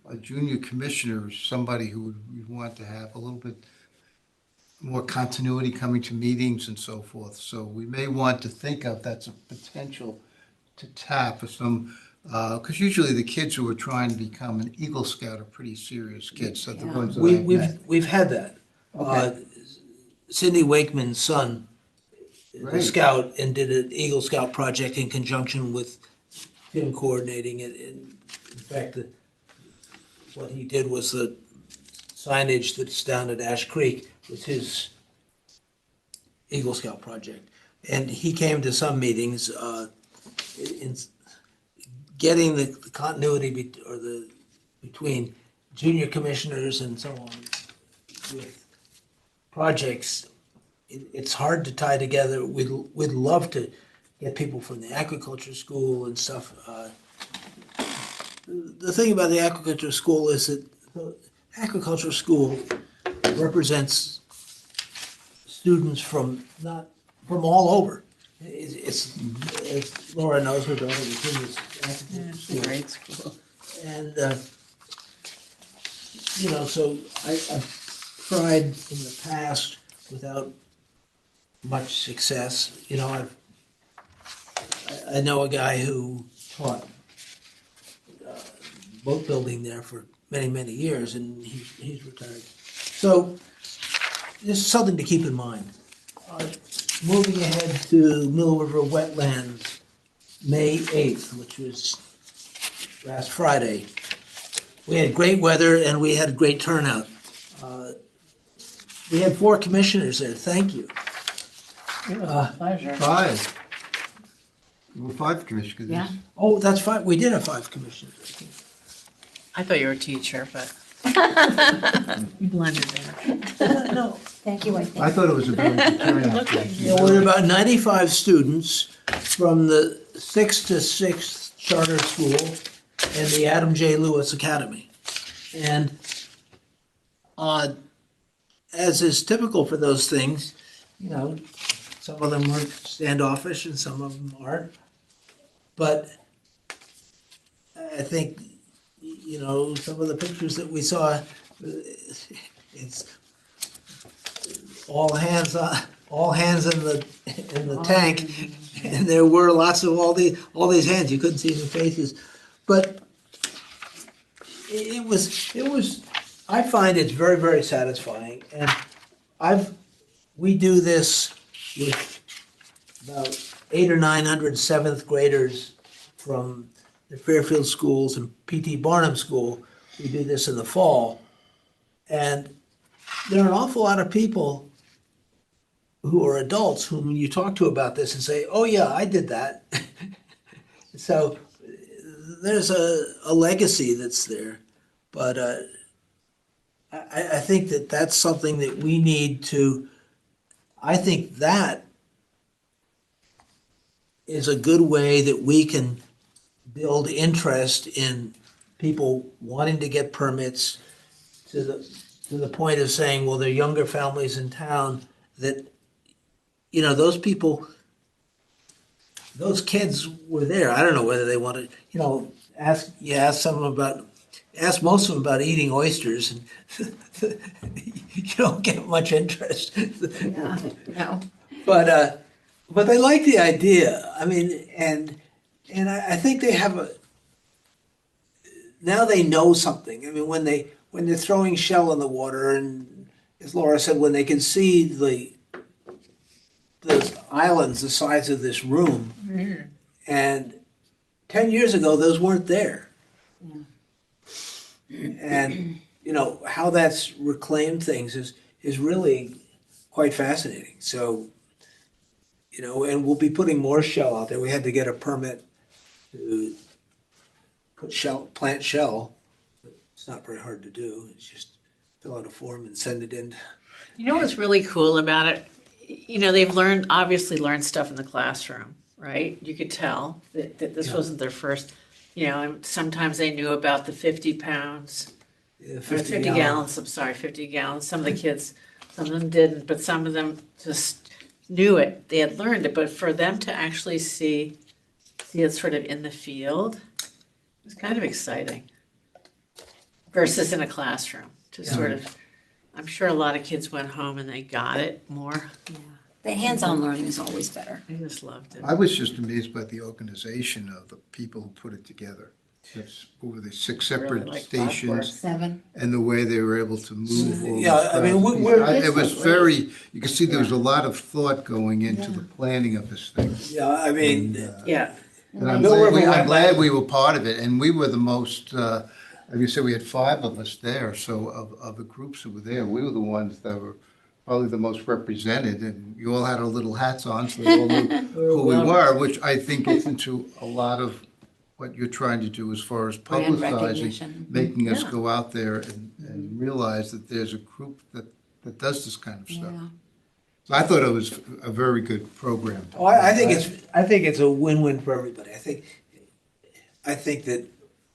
Speaker 2: a junior commissioner is somebody who would want to have a little bit more continuity coming to meetings and so forth. So we may want to think of that's a potential to tap for some, because usually the kids who are trying to become an Eagle Scout are pretty serious kids. So the
Speaker 4: Yeah.
Speaker 2: ones that I've met.
Speaker 1: we've had that.
Speaker 2: Okay.
Speaker 1: Cindy Wakeman's son is a
Speaker 2: Great.
Speaker 1: scout and did an Eagle Scout project in conjunction with him coordinating it. In fact, what he did was the signage that's down at Ash Creek was his Eagle Scout project. And he came to some meetings, in getting the continuity between junior commissioners and so on with projects. It's hard to tie together. We'd love to get people from the aquaculture school and stuff. The thing about the aquaculture school is that the aquaculture school represents students from all over. It's as Laura knows, her daughter was in this aquaculture school.
Speaker 5: Great school.
Speaker 1: And, so I've tried in the past without much success. I know a guy who taught boat building there for many, many years, and he's retired. So this is something to keep in mind. Moving ahead to Mill River Wetlands, May 8th, which was last Friday. We had great weather and we had great turnout. We had 4 commissioners there, thank you.
Speaker 5: It was a pleasure.
Speaker 2: 5. There were 5 commissioners.
Speaker 5: Yeah.
Speaker 1: Oh, that's fine, we did have 5 commissioners.
Speaker 5: I thought you were a teacher, but you blended there.
Speaker 1: No,
Speaker 4: Thank you, I think.
Speaker 2: I thought it was a very good turnout.
Speaker 1: there were about 95 students from the 6th to 6th charter school and the Adam J. Lewis Academy. And as is typical for those things, some of them were standoffish and some of them aren't. But I think, some of the pictures that we saw, it's all hands in the tank, and there were lots of all these hands. You couldn't see any faces, but it was. I find it's very, very satisfying, and we do this with about 800 or 900 7th graders from the Fairfield schools and P.T. Barnum School. We do this in the fall, and there are an awful lot of people who are adults whom you talk to about this and say, "Oh yeah, I did that." So there's a legacy that's there, but I think that's something that we need to. I think that is a good way that we can build interest in people wanting to get permits to the point of saying, well, they're younger families in town that, those people, those kids were there. I don't know whether they wanted, ask most of them about eating oysters and you don't get much interest.
Speaker 4: Yeah, no.
Speaker 1: But they like the idea. I mean, and I think they have now they know something. I mean, when they're throwing shell in the water, and as Laura said, when they can see the islands the size of this room, and 10 years ago, those weren't there. And, you know, how that's reclaimed things is really quite fascinating. So, you know, and we'll be putting more shell out there. We had to get a permit to put plant shell. It's not very hard to do. It's just fill out a form and send it in.
Speaker 5: You know what's really cool about it? You know, they've obviously learned stuff in the classroom, right? You could tell that this
Speaker 1: Yeah.
Speaker 5: wasn't their first, you know, and sometimes they knew about the 50 pounds,
Speaker 1: Yeah,
Speaker 5: or 50
Speaker 1: gallon.
Speaker 5: gallons, I'm sorry, 50 gallons. Some of the kids, some of them didn't, but some of them just knew it. They had learned it, but for them to actually see it sort of in the field, it was kind of exciting versus in a classroom to sort of, I'm sure a lot of kids went home and they got it more.
Speaker 4: The hands-on learning is always better.
Speaker 5: I just loved it.
Speaker 2: I was just amazed by the organization of the people who put it together. It's over the 6
Speaker 5: Really
Speaker 2: separate
Speaker 5: like
Speaker 2: stations
Speaker 4: 7.
Speaker 2: and the way they were able to move all
Speaker 1: Yeah,
Speaker 2: the
Speaker 1: I mean,
Speaker 2: crowds.
Speaker 1: we're-
Speaker 2: It was you could see there was a lot of thought going into the planning of this thing.
Speaker 1: Yeah, I mean,
Speaker 5: Yeah,
Speaker 2: And I'm
Speaker 1: Bill
Speaker 2: glad,
Speaker 1: River
Speaker 2: I'm glad
Speaker 1: Wetland-
Speaker 2: we were part of it, and we were the most, like you said, we had 5 of us there, so of the groups that were there, we were the ones that were probably the most represented, and you all had our little hats on, so they all knew who we were, which I think gets into a lot of what you're trying to do as far as
Speaker 4: Brand
Speaker 2: publicizing,
Speaker 4: recognition.
Speaker 2: making us
Speaker 5: Yeah.
Speaker 2: go out there and realize that there's a group that does this kind of stuff.
Speaker 4: Yeah.
Speaker 2: So I thought it was a very good program.
Speaker 1: oh, I think it's a win-win for everybody. I think that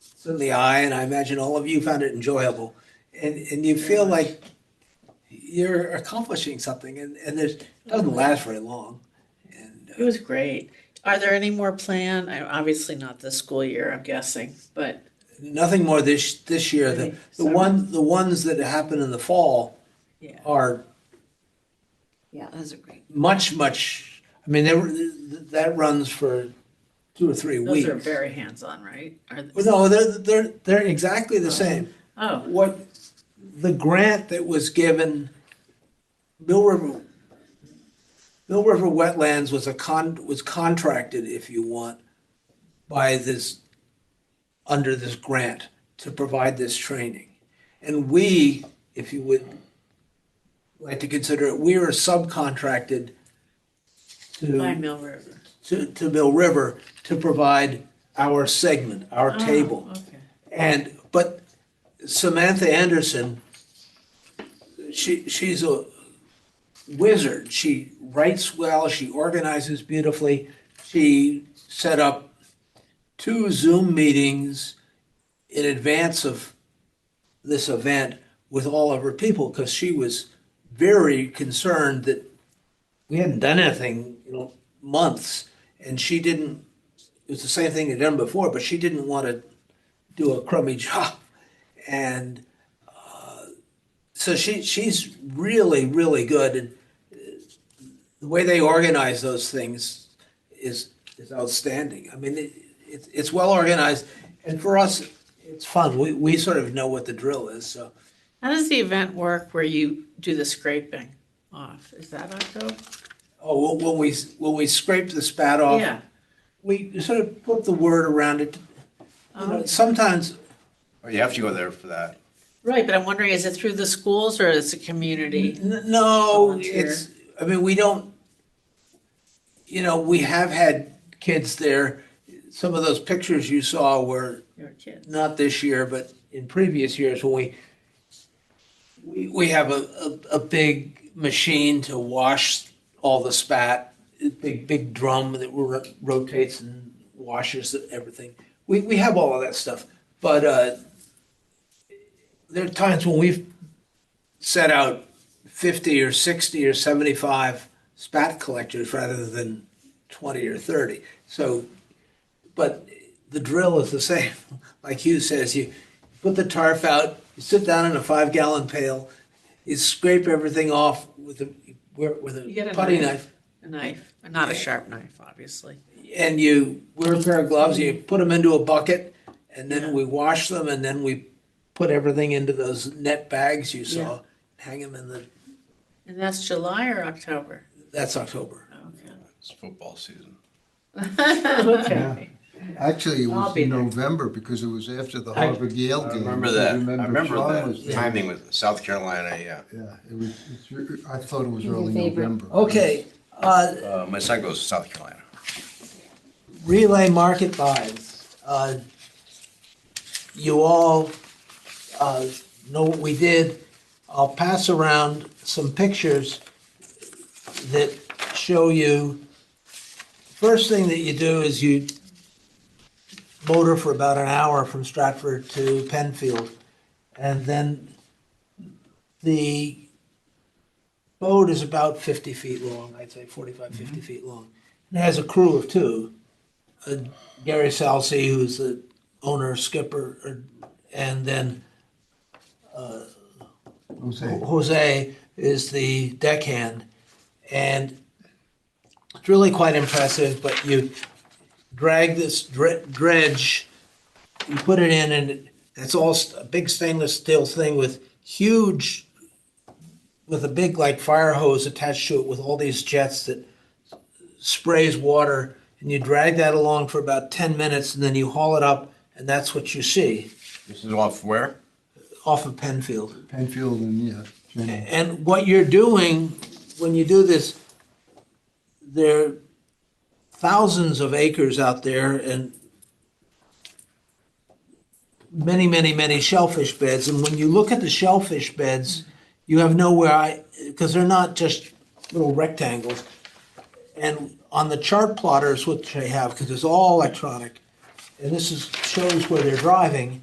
Speaker 1: certainly and I imagine all of you found it enjoyable. And you feel like you're accomplishing something and it doesn't last very long. And
Speaker 5: it was great. Are there any more planned? Obviously not this school year, I'm guessing, but
Speaker 1: nothing more this year.
Speaker 5: Maybe
Speaker 1: The
Speaker 5: summer.
Speaker 1: ones that happen in the fall
Speaker 5: yeah.
Speaker 1: are
Speaker 4: Yeah, those are great.
Speaker 1: much, I mean, that runs for 2 or 3 weeks.
Speaker 5: Those are very hands-on, right?
Speaker 1: Well, no, they're exactly the same.
Speaker 5: Oh,
Speaker 1: What the grant that was given, Mill River Wetlands was contracted, if you want, by under this grant to provide this training. And we, if you would like to consider it, we are subcontracted
Speaker 5: by
Speaker 1: to,
Speaker 5: Mill River.
Speaker 1: to Mill River to provide our segment, our
Speaker 5: Oh,
Speaker 1: table.
Speaker 5: Okay.
Speaker 1: But Samantha Anderson, she's a wizard. She writes well, she organizes beautifully. She set up 2 Zoom meetings in advance of this event with all of her people because she was very concerned that we hadn't done anything, months, and she didn't. It was the same thing they'd done before, but she didn't want to do a crummy job, and so she's really, really good. And the way they organize those things is outstanding. I mean, it's well organized, and for us, it's fun. We sort of know what the drill is. So,
Speaker 5: How does the event work where you do the scraping off? Is that October?
Speaker 1: oh, when we scrape the spat off,
Speaker 5: Yeah.
Speaker 1: we sort of put the word around it.
Speaker 5: Oh,
Speaker 1: Sometimes,
Speaker 3: Oh, you have to go there for that.
Speaker 5: right, but I'm wondering, is it through the schools or is it community?
Speaker 1: no,
Speaker 5: Volunteer.
Speaker 1: I mean, we don't. We have had kids there. Some of those pictures you saw were
Speaker 5: Your kids?
Speaker 1: not this year, but in previous years when we have a big machine to wash all the spat, a big drum that rotates and washes everything. We have all of that stuff, but there are times when we've set out 50 or 60 or 75 spat collectors rather than 20 or 30. So, but the drill is the same. Like Hugh says, you put the tarp out, you sit down in a 5-gallon pail, you scrape everything off with a
Speaker 5: You get a
Speaker 1: putty
Speaker 5: knife.
Speaker 1: knife,
Speaker 5: A knife, not a sharp knife, obviously.
Speaker 1: and you wear a pair of gloves, you put them into a bucket, and then
Speaker 5: Yeah.
Speaker 1: we wash them, and then we put everything into those net bags you saw,
Speaker 5: Yeah.
Speaker 1: hang them in
Speaker 5: And that's July or October?
Speaker 1: that's October.
Speaker 5: Okay.
Speaker 3: It's football season.
Speaker 5: Okay.
Speaker 2: Actually, it
Speaker 5: I'll
Speaker 2: was
Speaker 5: be
Speaker 2: in
Speaker 5: there.
Speaker 2: November because it was after the Harvard-Yale
Speaker 3: I
Speaker 2: game.
Speaker 3: remember
Speaker 2: If you
Speaker 3: that. I remember
Speaker 2: Sean was
Speaker 3: the
Speaker 2: there.
Speaker 3: timing with South Carolina, yeah.
Speaker 2: Yeah, I thought it was
Speaker 4: Who's your
Speaker 2: early
Speaker 4: favorite?
Speaker 2: November.
Speaker 1: Okay,
Speaker 3: My son goes to South Carolina.
Speaker 1: relay market buys. You all know what we did. I'll pass around some pictures that show you, first thing that you do is you motor for about an hour from Stratford to Penfield. And then the boat is about 50 feet long, I'd say 45, 50 feet long. And it has a crew of two. Gary Salcy, who's the owner, skipper, and then Jose is the deckhand. And it's really quite impressive, but you drag this dredge, you put it in, and it's all a big stainless steel thing with a big like fire hose attached to it with all these jets that sprays water, and you drag that along for about 10 minutes, and then you haul it up, and that's what you see
Speaker 3: This is off where?
Speaker 1: off of Penfield.
Speaker 2: Penfield and, yeah. Jennings.
Speaker 1: And what you're doing when you do this, there are thousands of acres out there and many, many, many shellfish beds. And when you look at the shellfish beds, you have nowhere, because they're not just little rectangles. And on the chart plotters, which I have, because it's all electronic, and this shows where they're driving,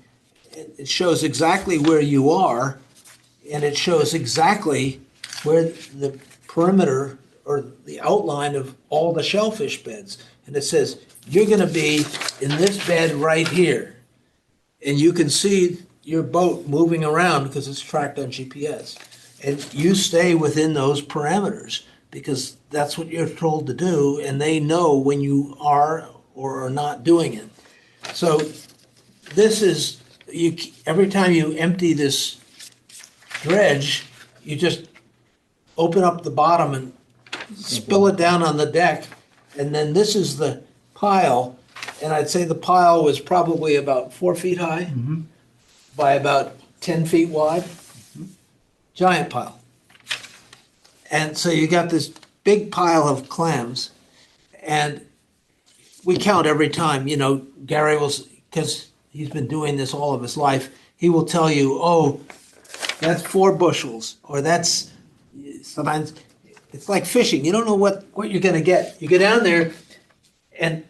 Speaker 1: it shows exactly where you are, and it shows exactly where the perimeter or the outline of all the shellfish beds. And it says, you're gonna be in this bed right here. And you can see your boat moving around because it's tracked on GPS. And you stay within those parameters because that's what you're told to do, and they know when you are or are not doing it. So this is, every time you empty this dredge, you just open up the bottom and spill it down on the deck, and then this is the pile, and I'd say the pile was probably about 4 feet high by about 10 feet wide. Giant pile. And so you got this big pile of clams, and we count every time. You know, Gary will, because he's been doing this all of his life, he will tell you, oh, that's 4 bushels, or that's, sometimes, it's like fishing. You don't know what you're gonna get. You go down there, and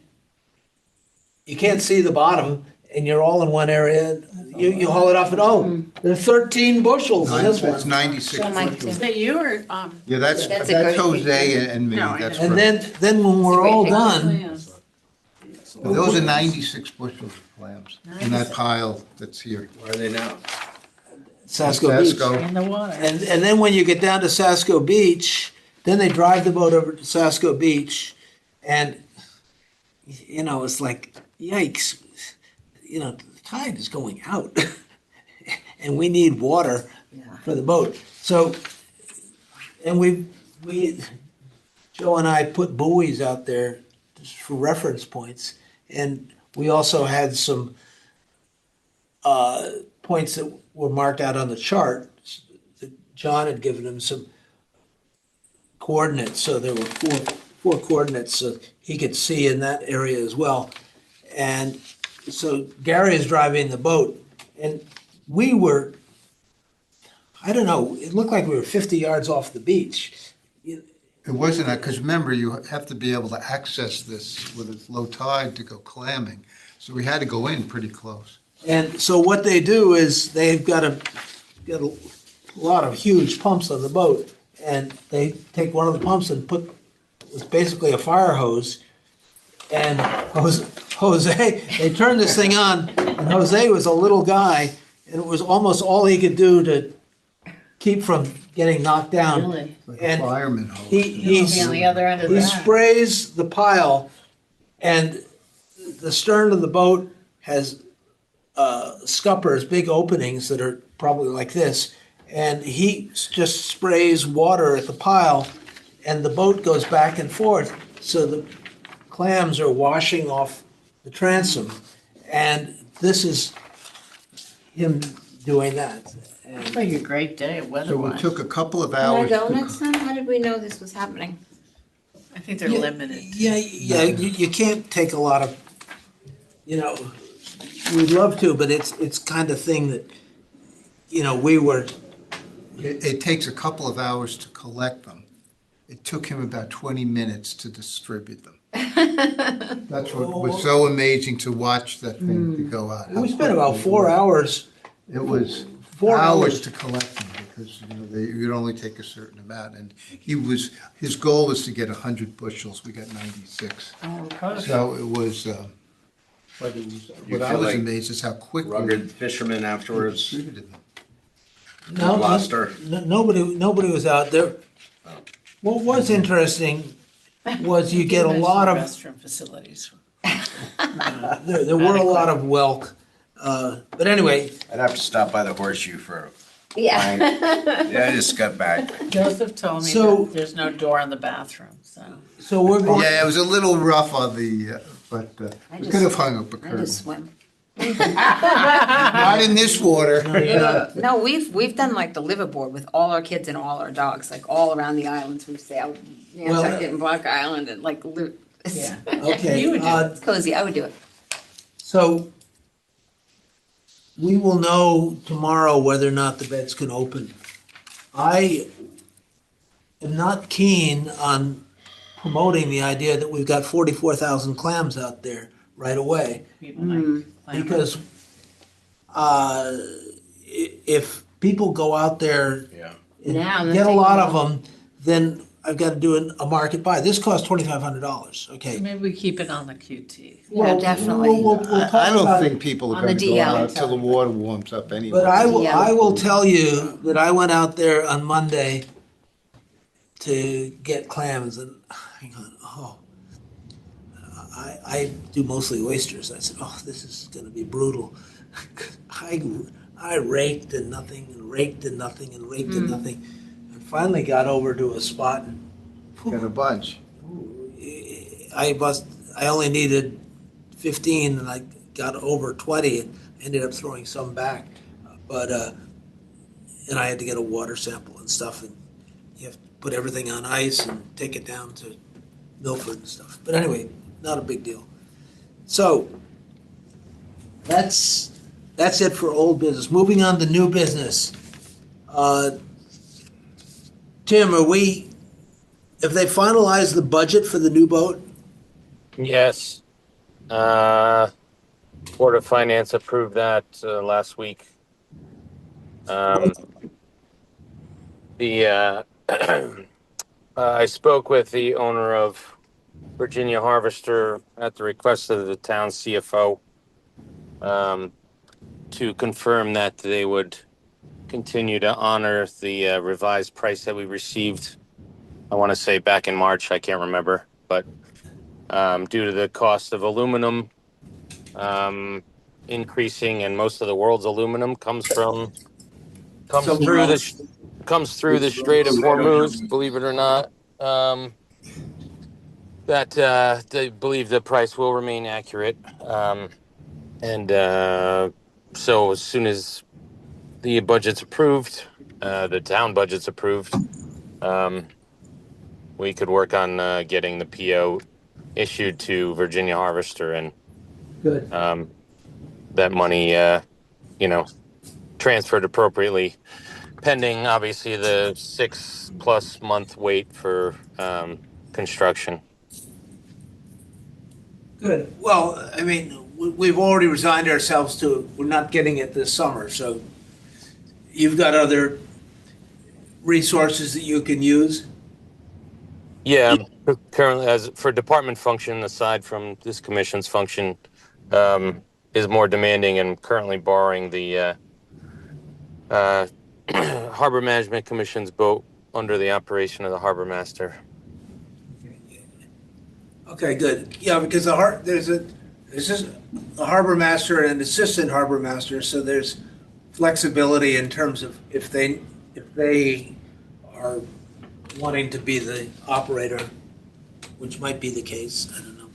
Speaker 1: you can't see the bottom, and you're all in one area. You haul it off, and oh, there's 13 bushels in this
Speaker 2: It's
Speaker 1: one.
Speaker 2: 96
Speaker 4: Show Mike
Speaker 2: bushels.
Speaker 5: Is that you or,
Speaker 2: Yeah, that's
Speaker 4: That's a good
Speaker 2: Jose and me,
Speaker 5: No, I
Speaker 2: that's
Speaker 5: know.
Speaker 1: And
Speaker 2: right.
Speaker 1: then when we're all
Speaker 4: It's a great
Speaker 1: done,
Speaker 2: Those are 96 bushels of clams in that pile that's here.
Speaker 3: Where are they now?
Speaker 1: Sasko Beach.
Speaker 2: Sasko.
Speaker 5: in the water?
Speaker 1: And then when you get down to Sasko Beach, then they drive the boat over to Sasko Beach, and, you know, it's like, yikes, you know, the tide is going out, and we need water for the boat. So, and we, Joe and I put buoys out there just for reference points, and we also had some points that were marked out on the chart. John had given him some coordinates, so there were four coordinates, so he could see in that area as well. And so Gary is driving the boat, and we were, I don't know, it looked like we were 50 yards off the beach.
Speaker 2: It wasn't that, because remember, you have to be able to access this with its low tide to go clamming. So we had to go in pretty close.
Speaker 1: And so what they do is they've got a lot of huge pumps on the boat, and they take one of the pumps and put, it's basically a fire hose, and Jose, they turned this thing on, and Jose was a little guy, and it was almost all he could do to keep from getting knocked down.
Speaker 5: Really?
Speaker 2: Like a
Speaker 1: And
Speaker 2: fireman hose.
Speaker 1: He's
Speaker 5: On the other end of
Speaker 1: he
Speaker 5: that.
Speaker 1: sprays the pile, and the stern of the boat has scuppers, big openings that are probably like this, and he just sprays water at the pile, and the boat goes back and forth, so the clams are washing off the transom. And this is him doing that. And
Speaker 5: It's like a great day
Speaker 2: So we
Speaker 5: weather-wise.
Speaker 2: took a couple of
Speaker 4: Can I
Speaker 2: hours.
Speaker 4: go
Speaker 2: to-
Speaker 4: next time? How did we know this was happening?
Speaker 5: I think they're
Speaker 1: Yeah,
Speaker 5: limited.
Speaker 1: Yeah, you can't take a lot of, we'd love to, but it's kind of thing that, we were,
Speaker 2: It takes a couple of hours to collect them. It took him about 20 minutes to distribute them. That's what was so amazing to watch that thing to go out. how
Speaker 1: we spent about
Speaker 2: quickly it
Speaker 1: 4
Speaker 2: went.
Speaker 1: hours.
Speaker 2: It was
Speaker 1: 4
Speaker 2: hours
Speaker 1: hours.
Speaker 2: to collect them because, you could only take a certain amount. And his goal was to get 100 bushels. We got 96.
Speaker 5: Oh, gosh.
Speaker 2: So it was, but it was,
Speaker 3: You
Speaker 2: what I
Speaker 3: feel
Speaker 2: was
Speaker 3: like
Speaker 2: amazed is how quickly.
Speaker 3: Rugged fishermen
Speaker 2: he
Speaker 3: afterwards.
Speaker 2: distributed them.
Speaker 1: No,
Speaker 3: Gloucester.
Speaker 1: nobody was out there. What was interesting was you get a lot of,
Speaker 5: Restroom facilities.
Speaker 1: there were a lot of whelk. But anyway,
Speaker 3: I'd have to stop by the horseshoe for a
Speaker 4: Yeah.
Speaker 3: Yeah, I just got back.
Speaker 5: Joseph told me
Speaker 1: So-
Speaker 5: that there's no door in the bathroom, so.
Speaker 1: so we're going,
Speaker 2: Yeah, it was a little rough on the, but
Speaker 4: I
Speaker 2: we
Speaker 4: just-
Speaker 2: could have hung up a
Speaker 4: I
Speaker 2: curtain.
Speaker 4: just swim.
Speaker 2: Not in this water.
Speaker 4: No, we've done like the liveaboard with all our kids and all our dogs, like all around the islands. We sailed Nantucket and Block Island and like,
Speaker 5: Yeah.
Speaker 1: okay.
Speaker 5: You would do it.
Speaker 4: it's cozy. I would do it.
Speaker 1: So we will know tomorrow whether or not the beds can open. I am not keen on promoting the idea that we've got 44,000 clams out there right away.
Speaker 5: People might clamor.
Speaker 1: Because if people go out there
Speaker 3: Yeah.
Speaker 1: and
Speaker 4: Now,
Speaker 1: get a lot of them, then I've got to do a market buy. This costs $2,500, okay?
Speaker 5: Maybe we keep it on the QT.
Speaker 4: Yeah, definitely.
Speaker 1: We'll talk
Speaker 2: I don't
Speaker 1: about it.
Speaker 2: think people are
Speaker 4: On the
Speaker 2: gonna go
Speaker 4: DL.
Speaker 2: out till the water warms up anyway.
Speaker 1: But I
Speaker 4: Yeah.
Speaker 1: will tell you that I went out there on Monday to get clams and hang on, I do mostly oysters. I said, this is gonna be brutal. I raked and nothing and raked and nothing and raked and nothing. And finally got over to a spot and
Speaker 2: Got a bunch.
Speaker 1: I only needed 15 and I got over 20 and ended up throwing some back. But, and I had to get a water sample and stuff and you have to put everything on ice and take it down to Milford and stuff. But anyway, not a big deal. So that's it for old business. Moving on to new business. Tim, have they finalized the budget for the new boat?
Speaker 6: Yes. Board of Finance approved that last week. I spoke with the owner of Virginia Harvester at the request of the town CFO to confirm that they would continue to honor the revised price that we received. I want to say back in March, I can't remember, but due to the cost of aluminum increasing, and most of the world's aluminum comes through the Strait of Hormuz, believe it or not. That they believe the price will remain accurate, and so as soon as the budget's approved, the town budget's approved, we could work on getting the PO issued to Virginia Harvester and
Speaker 1: Good.
Speaker 6: that money, transferred appropriately, pending obviously the 6+ month wait for construction.
Speaker 1: Good. Well, I mean, we've already resigned ourselves to, we're not getting it this summer, so you've got other resources that you can use?
Speaker 6: Yeah, currently, as for department function, aside from this commission's function, is more demanding and currently borrowing the Harbor Management Commission's boat under the operation of the harbor master.
Speaker 1: Okay, good. Yeah, because there's just a harbor master and assistant harbor master, so there's flexibility in terms of if they are wanting to be the operator, which might be the case, I don't know.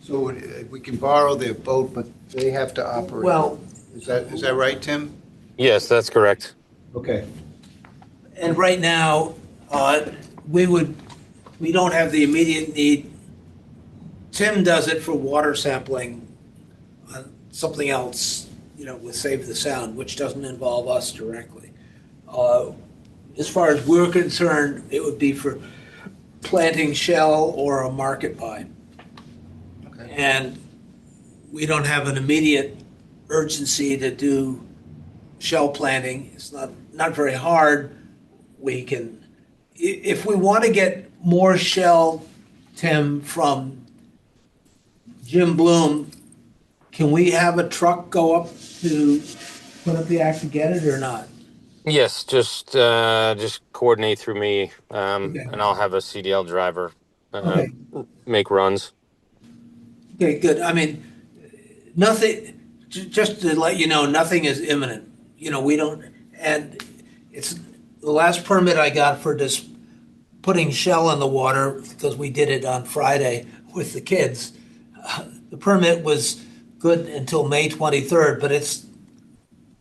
Speaker 2: So we can borrow their boat, but they have to operate.
Speaker 1: Well,
Speaker 2: Is that right, Tim?
Speaker 6: Yes, that's correct.
Speaker 2: Okay.
Speaker 1: and right now, we don't have the immediate need. Tim does it for water sampling, something else, with Save the Sound, which doesn't involve us directly. As far as we're concerned, it would be for planting shell or a market buy.
Speaker 2: Okay.
Speaker 1: And we don't have an immediate urgency to do shell planting. It's not very hard. We can, if we want to get more shell, Tim, from Jim Bloom, can we have a truck go up to Quinnipiac to get it or not?
Speaker 6: Yes, just coordinate through me,
Speaker 1: Okay.
Speaker 6: and I'll have a CDL driver
Speaker 1: Okay.
Speaker 6: make runs.
Speaker 1: Okay, good. I mean, nothing, just to let you know, nothing is imminent. We don't, and it's the last permit I got for just putting shell in the water, because we did it on Friday with the kids. The permit was good until May 23rd, but it's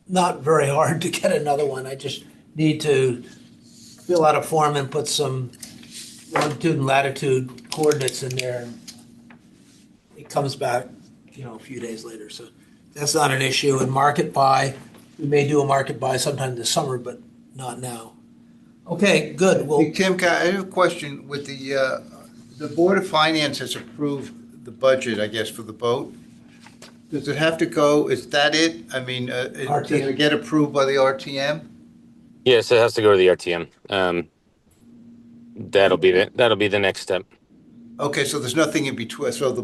Speaker 1: not very hard to get another one. I just need to fill out a form and put some longitude and latitude coordinates in there. It comes back, a few days later. So that's not an issue. And market buy, we may do a market buy sometime this summer, but not now. Okay, good. Well,
Speaker 2: Hey, Tim, I have a question with the Board of Finance has approved the budget, I guess, for the boat. Does it have to go, is that it? I mean, does it get approved by the RTM?
Speaker 6: Yes, it has to go to the RTM. That'll be the next step.
Speaker 2: Okay, so there's nothing in between. So the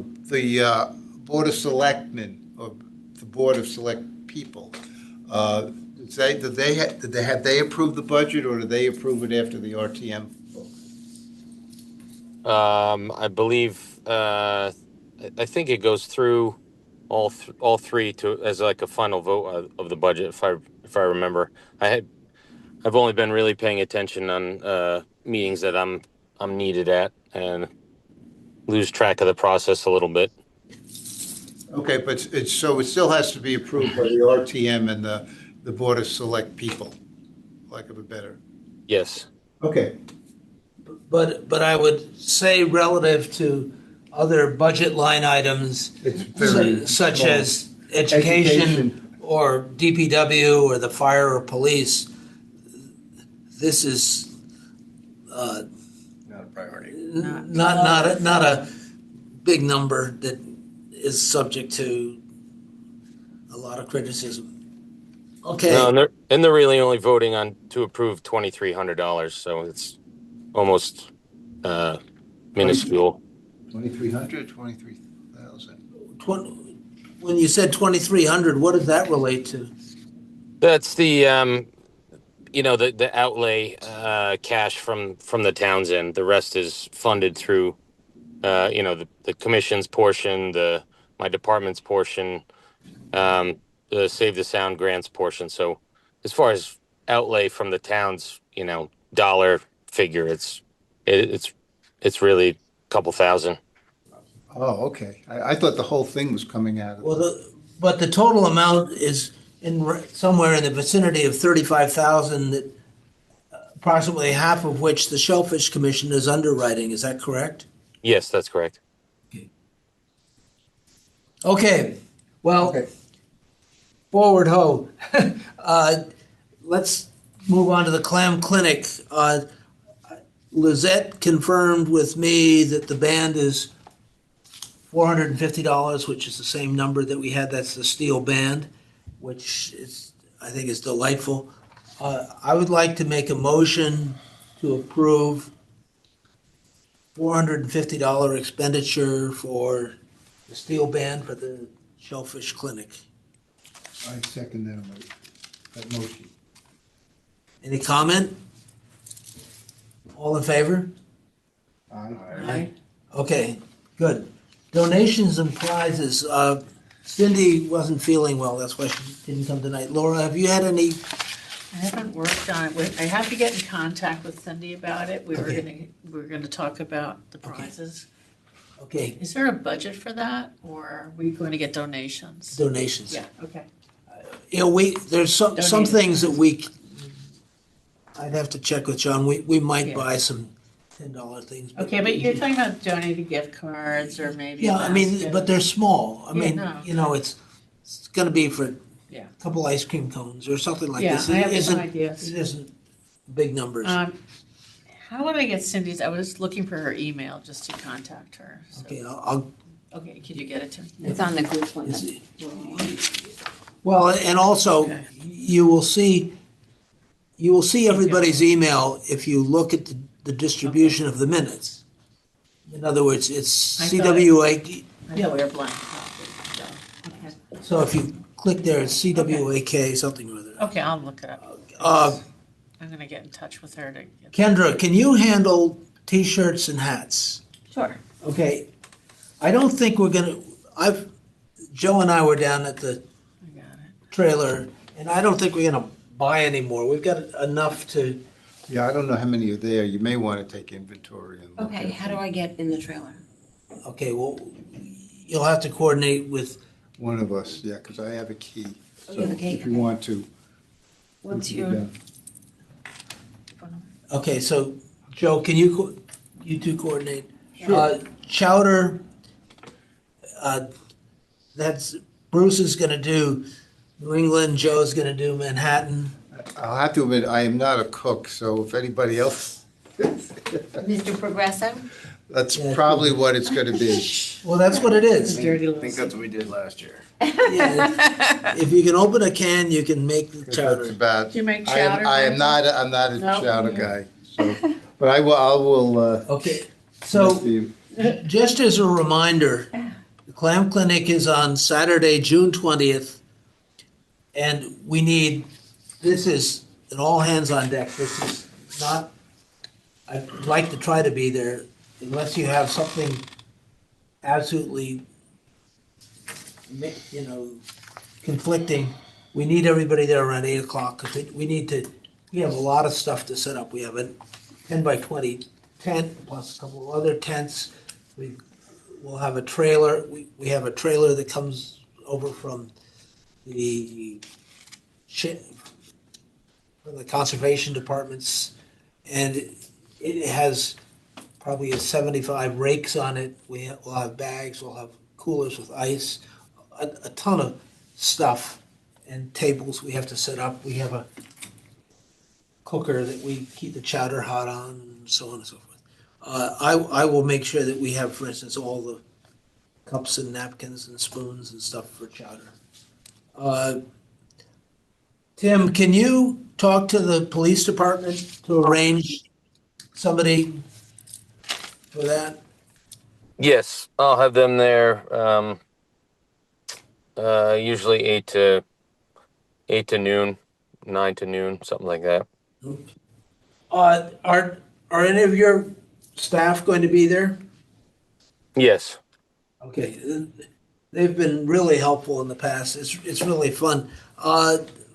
Speaker 2: Board of Selectmen or the Board of Select People, did they approve the budget, or did they approve it after the RTM?
Speaker 6: I believe I think it goes through all three as like a final vote of the budget, if I remember. I've only been really paying attention on meetings that I'm needed at, and lose track of the process a little bit.
Speaker 2: Okay, but it still has to be approved by the RTM and the Board of Select People, lack of a better.
Speaker 6: Yes.
Speaker 2: Okay.
Speaker 1: but I would say relative to other budget line items,
Speaker 2: It's very
Speaker 1: such
Speaker 2: small.
Speaker 1: as education or DPW or the fire or police, this is
Speaker 3: Not a priority.
Speaker 1: not a big number that is subject to a lot of criticism. Okay.
Speaker 6: No, and they're really only voting on to approve $2,300, so it's almost minuscule.
Speaker 2: 2,300, 23,000.
Speaker 1: When you said 2,300, what does that relate to?
Speaker 6: That's the the outlay cash from the town's end. The rest is funded through the commission's portion, my department's portion, the Save the Sound grants portion. So as far as outlay from the town's dollar figure, it's really a couple thousand.
Speaker 2: Oh, okay. I thought the whole thing was coming out of.
Speaker 1: Well, but the total amount is somewhere in the vicinity of 35,000. That approximately half of which the Shellfish Commission is underwriting. Is that correct?
Speaker 6: Yes, that's correct.
Speaker 1: Okay. Well,
Speaker 2: Okay.
Speaker 1: forward ho. Let's move on to the clam clinic. Lizette confirmed with me that the band is $450, which is the same number that we had. That's the steel band, which I think is delightful. I would like to make a motion to approve $450 expenditure for the steel band for the Shellfish Clinic.
Speaker 2: I second that motion.
Speaker 1: Any comment? All in favor?
Speaker 2: Aye.
Speaker 1: Okay, good. Donations and prizes. Cindy wasn't feeling well, that's why she didn't come tonight. Laura, have you had any?
Speaker 5: I haven't worked on it. I have to get in contact with Cindy about it. We
Speaker 1: Okay.
Speaker 5: were gonna talk about the prizes.
Speaker 1: Okay,
Speaker 5: Is there a budget for that, or are we going to get donations?
Speaker 1: donations.
Speaker 5: Yeah, okay.
Speaker 1: You know, there's some
Speaker 5: Donated.
Speaker 1: things that I'd have to check with John. We might
Speaker 5: Yeah.
Speaker 1: buy some $10 things.
Speaker 5: Okay, but you're talking about donating gift cards or maybe a
Speaker 1: Yeah, I mean,
Speaker 5: basket.
Speaker 1: but they're small. I
Speaker 5: Yeah,
Speaker 1: mean,
Speaker 5: no.
Speaker 1: you know, it's gonna be for
Speaker 5: Yeah.
Speaker 1: a couple ice cream cones or something like
Speaker 5: Yeah,
Speaker 1: this.
Speaker 5: I
Speaker 1: It
Speaker 5: have some
Speaker 1: isn't,
Speaker 5: ideas.
Speaker 1: it isn't big numbers.
Speaker 5: How would I get Cindy's? I was looking for her email just to contact her. So-
Speaker 1: Okay, I'll,
Speaker 5: Okay, could you get it to me?
Speaker 4: It's on the group one.
Speaker 1: Is well, and also,
Speaker 5: Okay.
Speaker 1: you will see everybody's email if you look at the distribution of the minutes. In other words, it's
Speaker 5: I thought
Speaker 1: CWA,
Speaker 5: I thought we were blank. So, okay.
Speaker 1: so if you click there, it's CWAK something or other.
Speaker 5: Okay, I'll look it up.
Speaker 1: Uh,
Speaker 5: I'm gonna get in touch with her to get.
Speaker 1: Kendra, can you handle T-shirts and hats?
Speaker 4: Sure.
Speaker 1: Okay, I don't think we're gonna, Joe and I were down at the
Speaker 5: I got it.
Speaker 1: trailer, and I don't think we're gonna buy any more. We've got enough to,
Speaker 2: Yeah, I don't know how many are there. You may want to take inventory and look
Speaker 4: Okay,
Speaker 2: at
Speaker 4: how do I get in the trailer?
Speaker 1: okay, well, you'll have to coordinate with,
Speaker 2: one of us, yeah, because I have a key.
Speaker 4: Oh, you have a
Speaker 2: So
Speaker 4: key?
Speaker 2: if you want to.
Speaker 4: What's
Speaker 2: we can
Speaker 4: your,
Speaker 2: do
Speaker 1: okay, so, Joe, can you two coordinate?
Speaker 2: Sure.
Speaker 1: Chowder, that's, Bruce is gonna do New England, Joe's gonna do Manhattan.
Speaker 2: that. I'll have to admit, I am not a cook, so if anybody else,
Speaker 4: Mr. Progresso?
Speaker 2: that's
Speaker 1: Yeah.
Speaker 2: probably what it's going to be.
Speaker 1: Well, that's what it is.
Speaker 5: Dirty
Speaker 3: I
Speaker 5: little.
Speaker 3: think that's what we did last year.
Speaker 1: Yeah, if you can open a can, you can make the
Speaker 2: That's
Speaker 1: chowder.
Speaker 2: about.
Speaker 5: Do you make
Speaker 2: I am,
Speaker 5: chowder?
Speaker 2: I am
Speaker 5: Nancy?
Speaker 2: not, I'm not a
Speaker 5: No?
Speaker 2: chowder
Speaker 5: Yeah.
Speaker 2: guy, so, but I will,
Speaker 1: Okay, so,
Speaker 2: see.
Speaker 1: just as a reminder, the Clam Clinic is on Saturday, June 20th. And we need, this is an all hands on deck. This is not, I'd like to try to be there unless you have something absolutely, you know, conflicting. We need everybody there around 8 o'clock because we have a lot of stuff to set up. We have a 10 by 20 tent plus a couple of other tents. We'll have a trailer. We have a trailer that comes over from the conservation departments, and it has probably 75 rakes on it. We'll have bags, we'll have coolers with ice, a ton of stuff, and tables we have to set up. We have a cooker that we keep the chowder hot on, and so on and so forth. I will make sure that we have, for instance, all the cups and napkins and spoons and stuff for chowder. Tim, can you talk to the police department to arrange somebody for that?
Speaker 6: Yes, I'll have them there. Usually 8 to noon, 9 to noon, something like that.
Speaker 1: Are any of your staff going to be there?
Speaker 6: Yes.
Speaker 1: Okay, they've been really helpful in the past. It's really fun.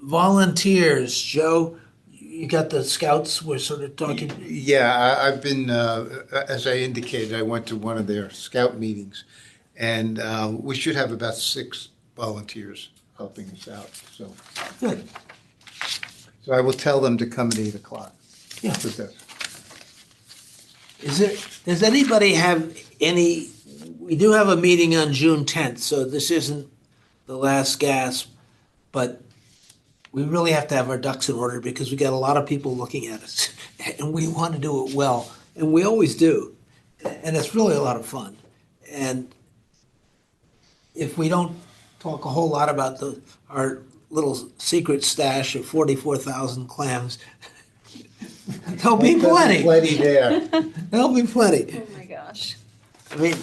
Speaker 1: Volunteers, Joe, you got the scouts, we're sort of talking.
Speaker 2: Yeah, I've been, as I indicated, I went to one of their scout meetings, and we should have about 6 volunteers helping us out, so.
Speaker 1: Good.
Speaker 2: So I will tell them to come at 8 o'clock.
Speaker 1: Yeah.
Speaker 2: for this.
Speaker 1: Does anybody have any, we do have a meeting on June 10th, so this isn't the last gasp, but we really have to have our ducks in order because we got a lot of people looking at us and we want to do it well, and we always do. And it's really a lot of fun. And if we don't talk a whole lot about our little secret stash of 44,000 clams, there'll be plenty.
Speaker 2: Plenty there.
Speaker 1: There'll be plenty.
Speaker 4: Oh my gosh.
Speaker 1: I mean,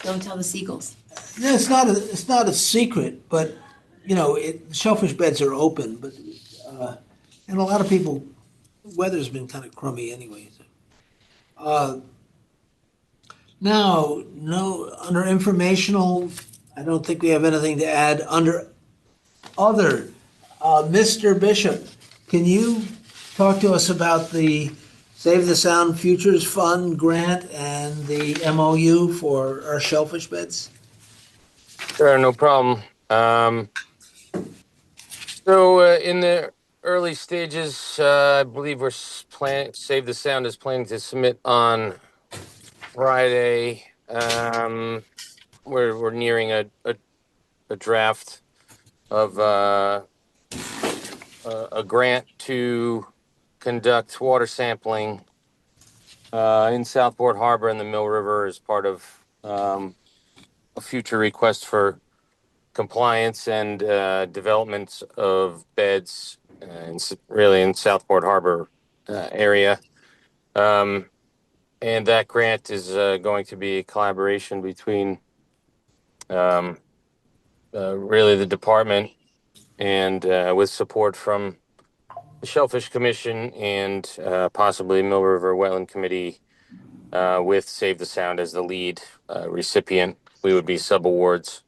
Speaker 4: Don't tell the seagulls.
Speaker 1: no, it's not a secret, but, you know, shellfish beds are open, but, and a lot of people, weather's been kind of crummy anyway. Now, no, under informational, I don't think we have anything to add. Under other, Mr. Bishop, can you talk to us about the Save the Sound Futures Fund grant and the MOU for our shellfish beds?
Speaker 6: Sure, no problem. In the early stages, I believe Save the Sound is planning to submit on Friday. We're nearing a draft of a grant to conduct water sampling in Southport Harbor and the Mill River as part of a future request for compliance and development of beds really in Southport Harbor area. And that grant is going to be a collaboration between really the department and with support from the Shellfish Commission and possibly Mill River Wetland Committee with Save the Sound as the lead recipient. We would be subawards.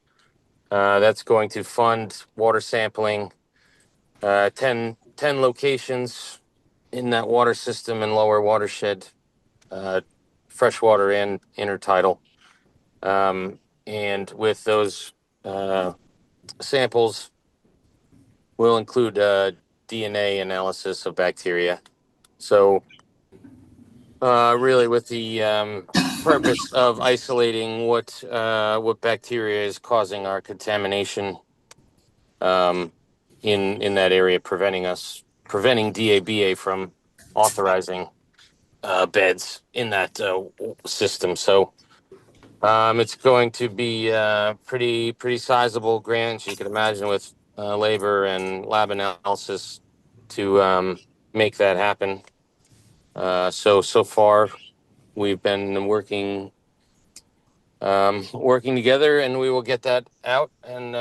Speaker 6: That's going to fund water sampling, 10 locations in that water system and lower watershed, freshwater and intertidal. And with those samples, we'll include DNA analysis of bacteria. So really with the purpose of isolating what bacteria is causing our contamination in that area, preventing DABA from authorizing beds in that system. So it's going to be pretty sizable grants. You can imagine with labor and lab analysis to make that happen. So far, we've been working together, and we will get that out and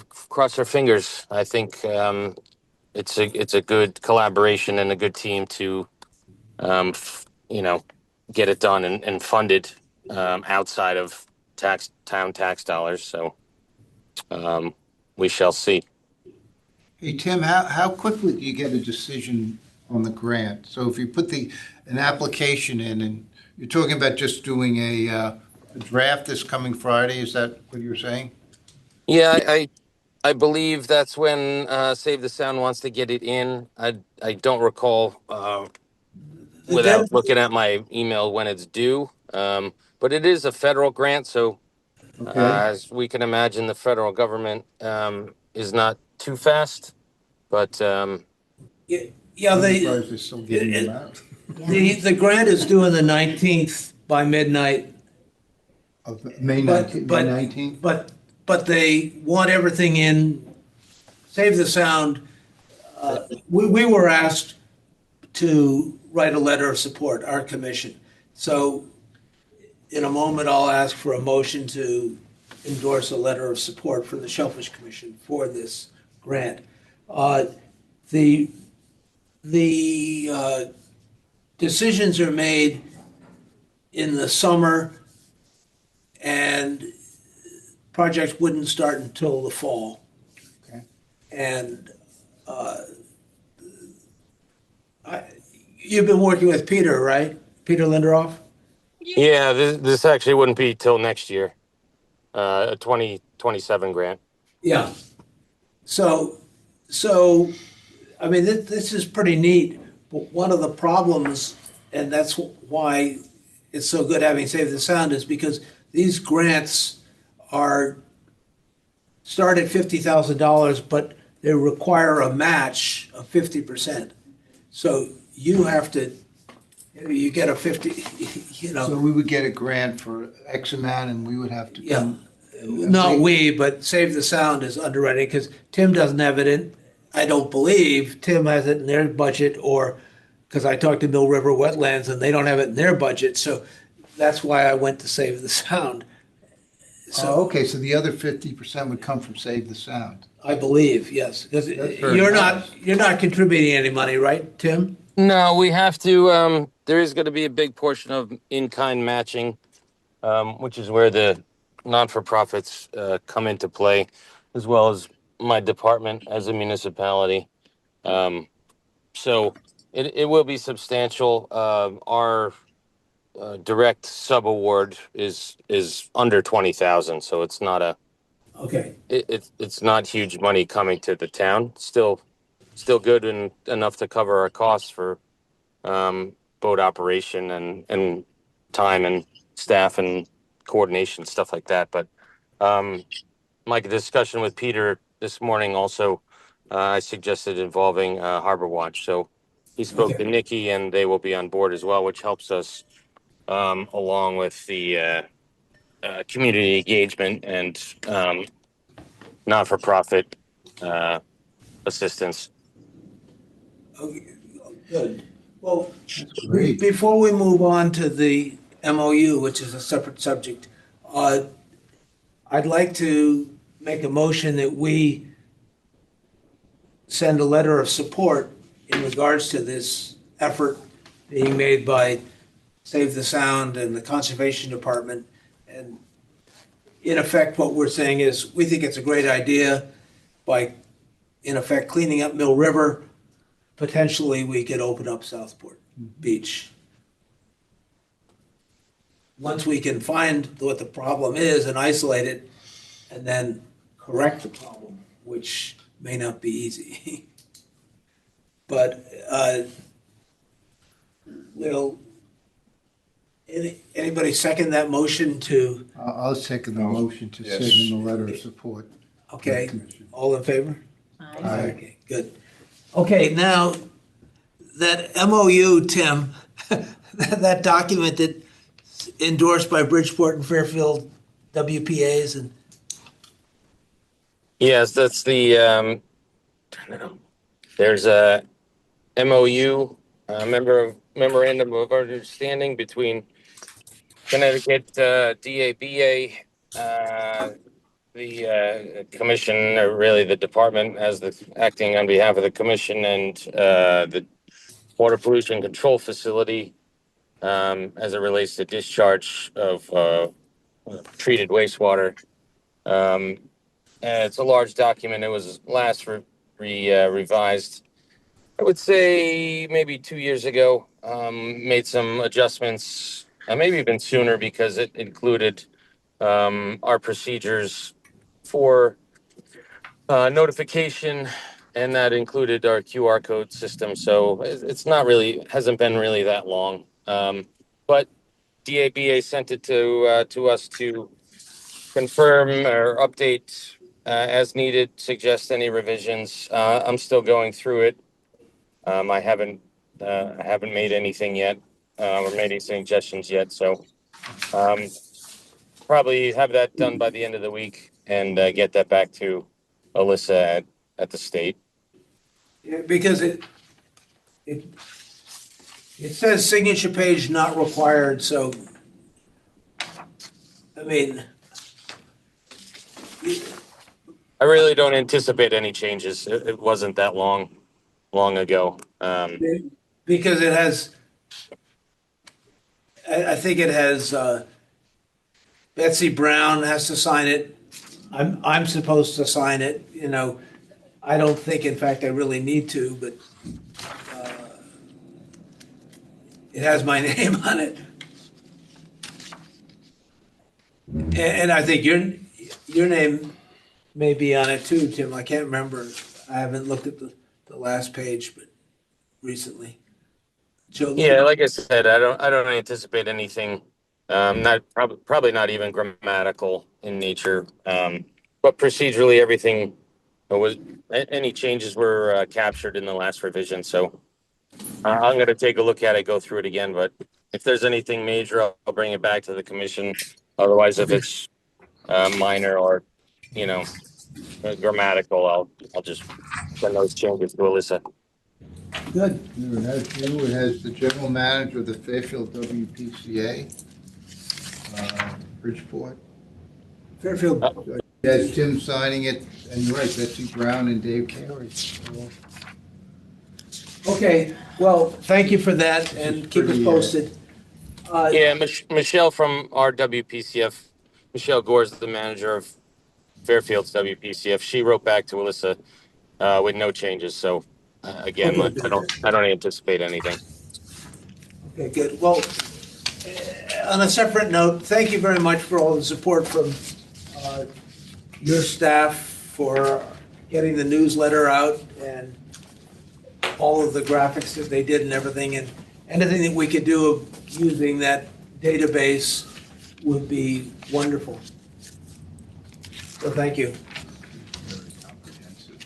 Speaker 6: cross our fingers. I think it's a good collaboration and a good team to get it done and funded outside of town tax dollars. So we shall see.
Speaker 2: Hey, Tim, how quickly do you get a decision on the grant? So if you put an application in, and you're talking about just doing a draft this coming Friday, is that what you're saying?
Speaker 6: Yeah, I believe that's when Save the Sound wants to get it in. I don't recall without looking at my email when it's due. But it is a federal grant, so
Speaker 2: Okay.
Speaker 6: as we can imagine, the federal government is not too fast. But
Speaker 2: I'm
Speaker 1: Yeah,
Speaker 2: surprised they're still getting them out.
Speaker 1: the grant is due on the 19th by midnight,
Speaker 2: Of May
Speaker 1: but,
Speaker 2: 19th,
Speaker 1: but,
Speaker 2: May 19th?
Speaker 1: but they want everything in, Save the Sound. We were asked to write a letter of support, our commission. So in a moment, I'll ask for a motion to endorse a letter of support for the Shellfish Commission for this grant. The decisions are made in the summer, and projects wouldn't start until the fall.
Speaker 2: Okay.
Speaker 1: And you've been working with Peter, right? Peter Linderoff?
Speaker 6: yeah, this actually wouldn't be till next year, a 2027 grant.
Speaker 1: Yeah. So, I mean, this is pretty neat, but one of the problems, and that's why it's so good having Save the Sound, is because these grants start at $50,000, but they require a match of 50%. So you get a 50,
Speaker 2: So we would get a grant for X amount and we would have to
Speaker 1: Yeah.
Speaker 2: come.
Speaker 1: Not we, but Save the Sound is underwriting, because Tim doesn't have it in, I don't believe Tim has it in their budget, or, because I talked to Mill River Wetlands and they don't have it in their budget, so that's why I went to Save the Sound.
Speaker 2: Oh, okay, so the other 50% would come from Save the Sound.
Speaker 1: I believe, yes, because
Speaker 2: That's very
Speaker 1: you're
Speaker 2: nice.
Speaker 1: not contributing any money, right, Tim?
Speaker 6: No, we have to. There is going to be a big portion of in-kind matching, which is where the non-for-profits come into play, as well as my department as a municipality. So It will be substantial. Our direct sub-award is under 20,000, so it's not
Speaker 1: Okay,
Speaker 6: it's not huge money coming to the town. Still good and enough to cover our costs for boat operation and time and staff and coordination, stuff like that. But my discussion with Peter this morning also, I suggested involving Harbor Watch. So he spoke to
Speaker 1: okay.
Speaker 6: Nikki, and they will be on board as well, which helps us along with the community engagement and not-for-profit uh, assistance.
Speaker 1: Okay, good. Well,
Speaker 2: That's great.
Speaker 1: before we move on to the MOU, which is a separate subject, I'd like to make a motion that we send a letter of support in regards to this effort being made by Save the Sound and the Conservation Department. And in effect, what we're saying is, we think it's a great idea by, in effect, cleaning up Mill River. Potentially, we could open up Southport Beach. Once we can find what the problem is and isolate it, and then correct the problem, which may not be easy. But will anybody second that motion to,
Speaker 2: I'll second the motion to send in a letter of support.
Speaker 1: okay,
Speaker 2: Commission.
Speaker 1: all in favor?
Speaker 2: Aye.
Speaker 1: Okay, good. Okay, now, that MOU, Tim, that document that endorsed by Bridgeport and Fairfield WPAs and,
Speaker 6: Yes, that's the. There's a MOU, memorandum of understanding between Connecticut DABA, the commission, or really the department, as the acting on behalf of the commission, and the Water Pollution Control Facility, as it relates to discharge of treated wastewater. It's a large document. It was last revised, I would say, maybe 2 years ago. Made some adjustments, maybe even sooner, because it included our procedures for notification, and that included our QR code system. So it's not really, hasn't been really that long. But DABA sent it to us to confirm or update as needed, suggest any revisions. I'm still going through it. I haven't made anything yet, or made any suggestions yet. So probably have that done by the end of the week and get that back to Alyssa at the state.
Speaker 1: because it says signature page not required, so, I mean,
Speaker 6: I really don't anticipate any changes. It wasn't that long ago.
Speaker 1: because it has, I think it has, Betsy Brown has to sign it. I'm supposed to sign it, you know. I don't think, in fact, I really need to, but it has my name on it. And I think your name may be on it too, Tim. I can't remember. I haven't looked at the last page, but recently. Joe?
Speaker 6: Yeah, like I said, I don't anticipate anything. Not probably not even grammatical in nature. But procedurally, everything was, any changes were captured in the last revision. So I'm going to take a look at it, go through it again. But if there's anything major, I'll bring it back to the commission. Otherwise, if it's minor or, you know, grammatical, I'll just send those changes to Alyssa.
Speaker 1: Good.
Speaker 2: It has the general manager of the Fairfield WPCA, Bridgeport.
Speaker 1: Fairfield.
Speaker 2: It has Tim signing it, and you're right, Betsy Brown and Dave Carey.
Speaker 1: Okay, well, thank you for that, and keep us
Speaker 2: pretty,
Speaker 1: posted.
Speaker 6: Yeah, Michelle from our WPCF, Michelle Gore is the manager of Fairfield's WPCF. She wrote back to Alyssa with no changes. So Again,
Speaker 1: Okay.
Speaker 6: I don't anticipate anything.
Speaker 1: Okay, good. Well, on a separate note, thank you very much for all the support from your staff for getting the newsletter out and all of the graphics that they did and everything. And anything that we could do of using that database would be wonderful. So thank you.
Speaker 2: Very comprehensive.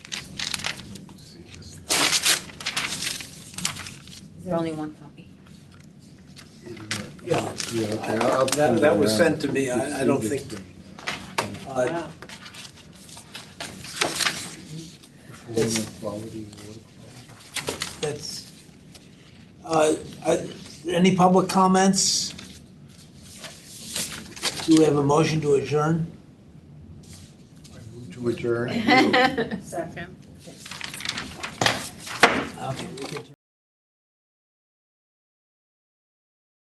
Speaker 4: Is there only one copy?
Speaker 1: Yeah.
Speaker 2: Okay, I'll
Speaker 1: That
Speaker 2: send
Speaker 1: that
Speaker 2: it
Speaker 1: was
Speaker 2: around.
Speaker 1: sent to me. I don't think,
Speaker 5: Wow.
Speaker 2: Performance quality, water quality.
Speaker 1: that's, any public comments? Do we have a motion to adjourn?
Speaker 2: I move to adjourn.
Speaker 5: Second.
Speaker 1: Okay, we can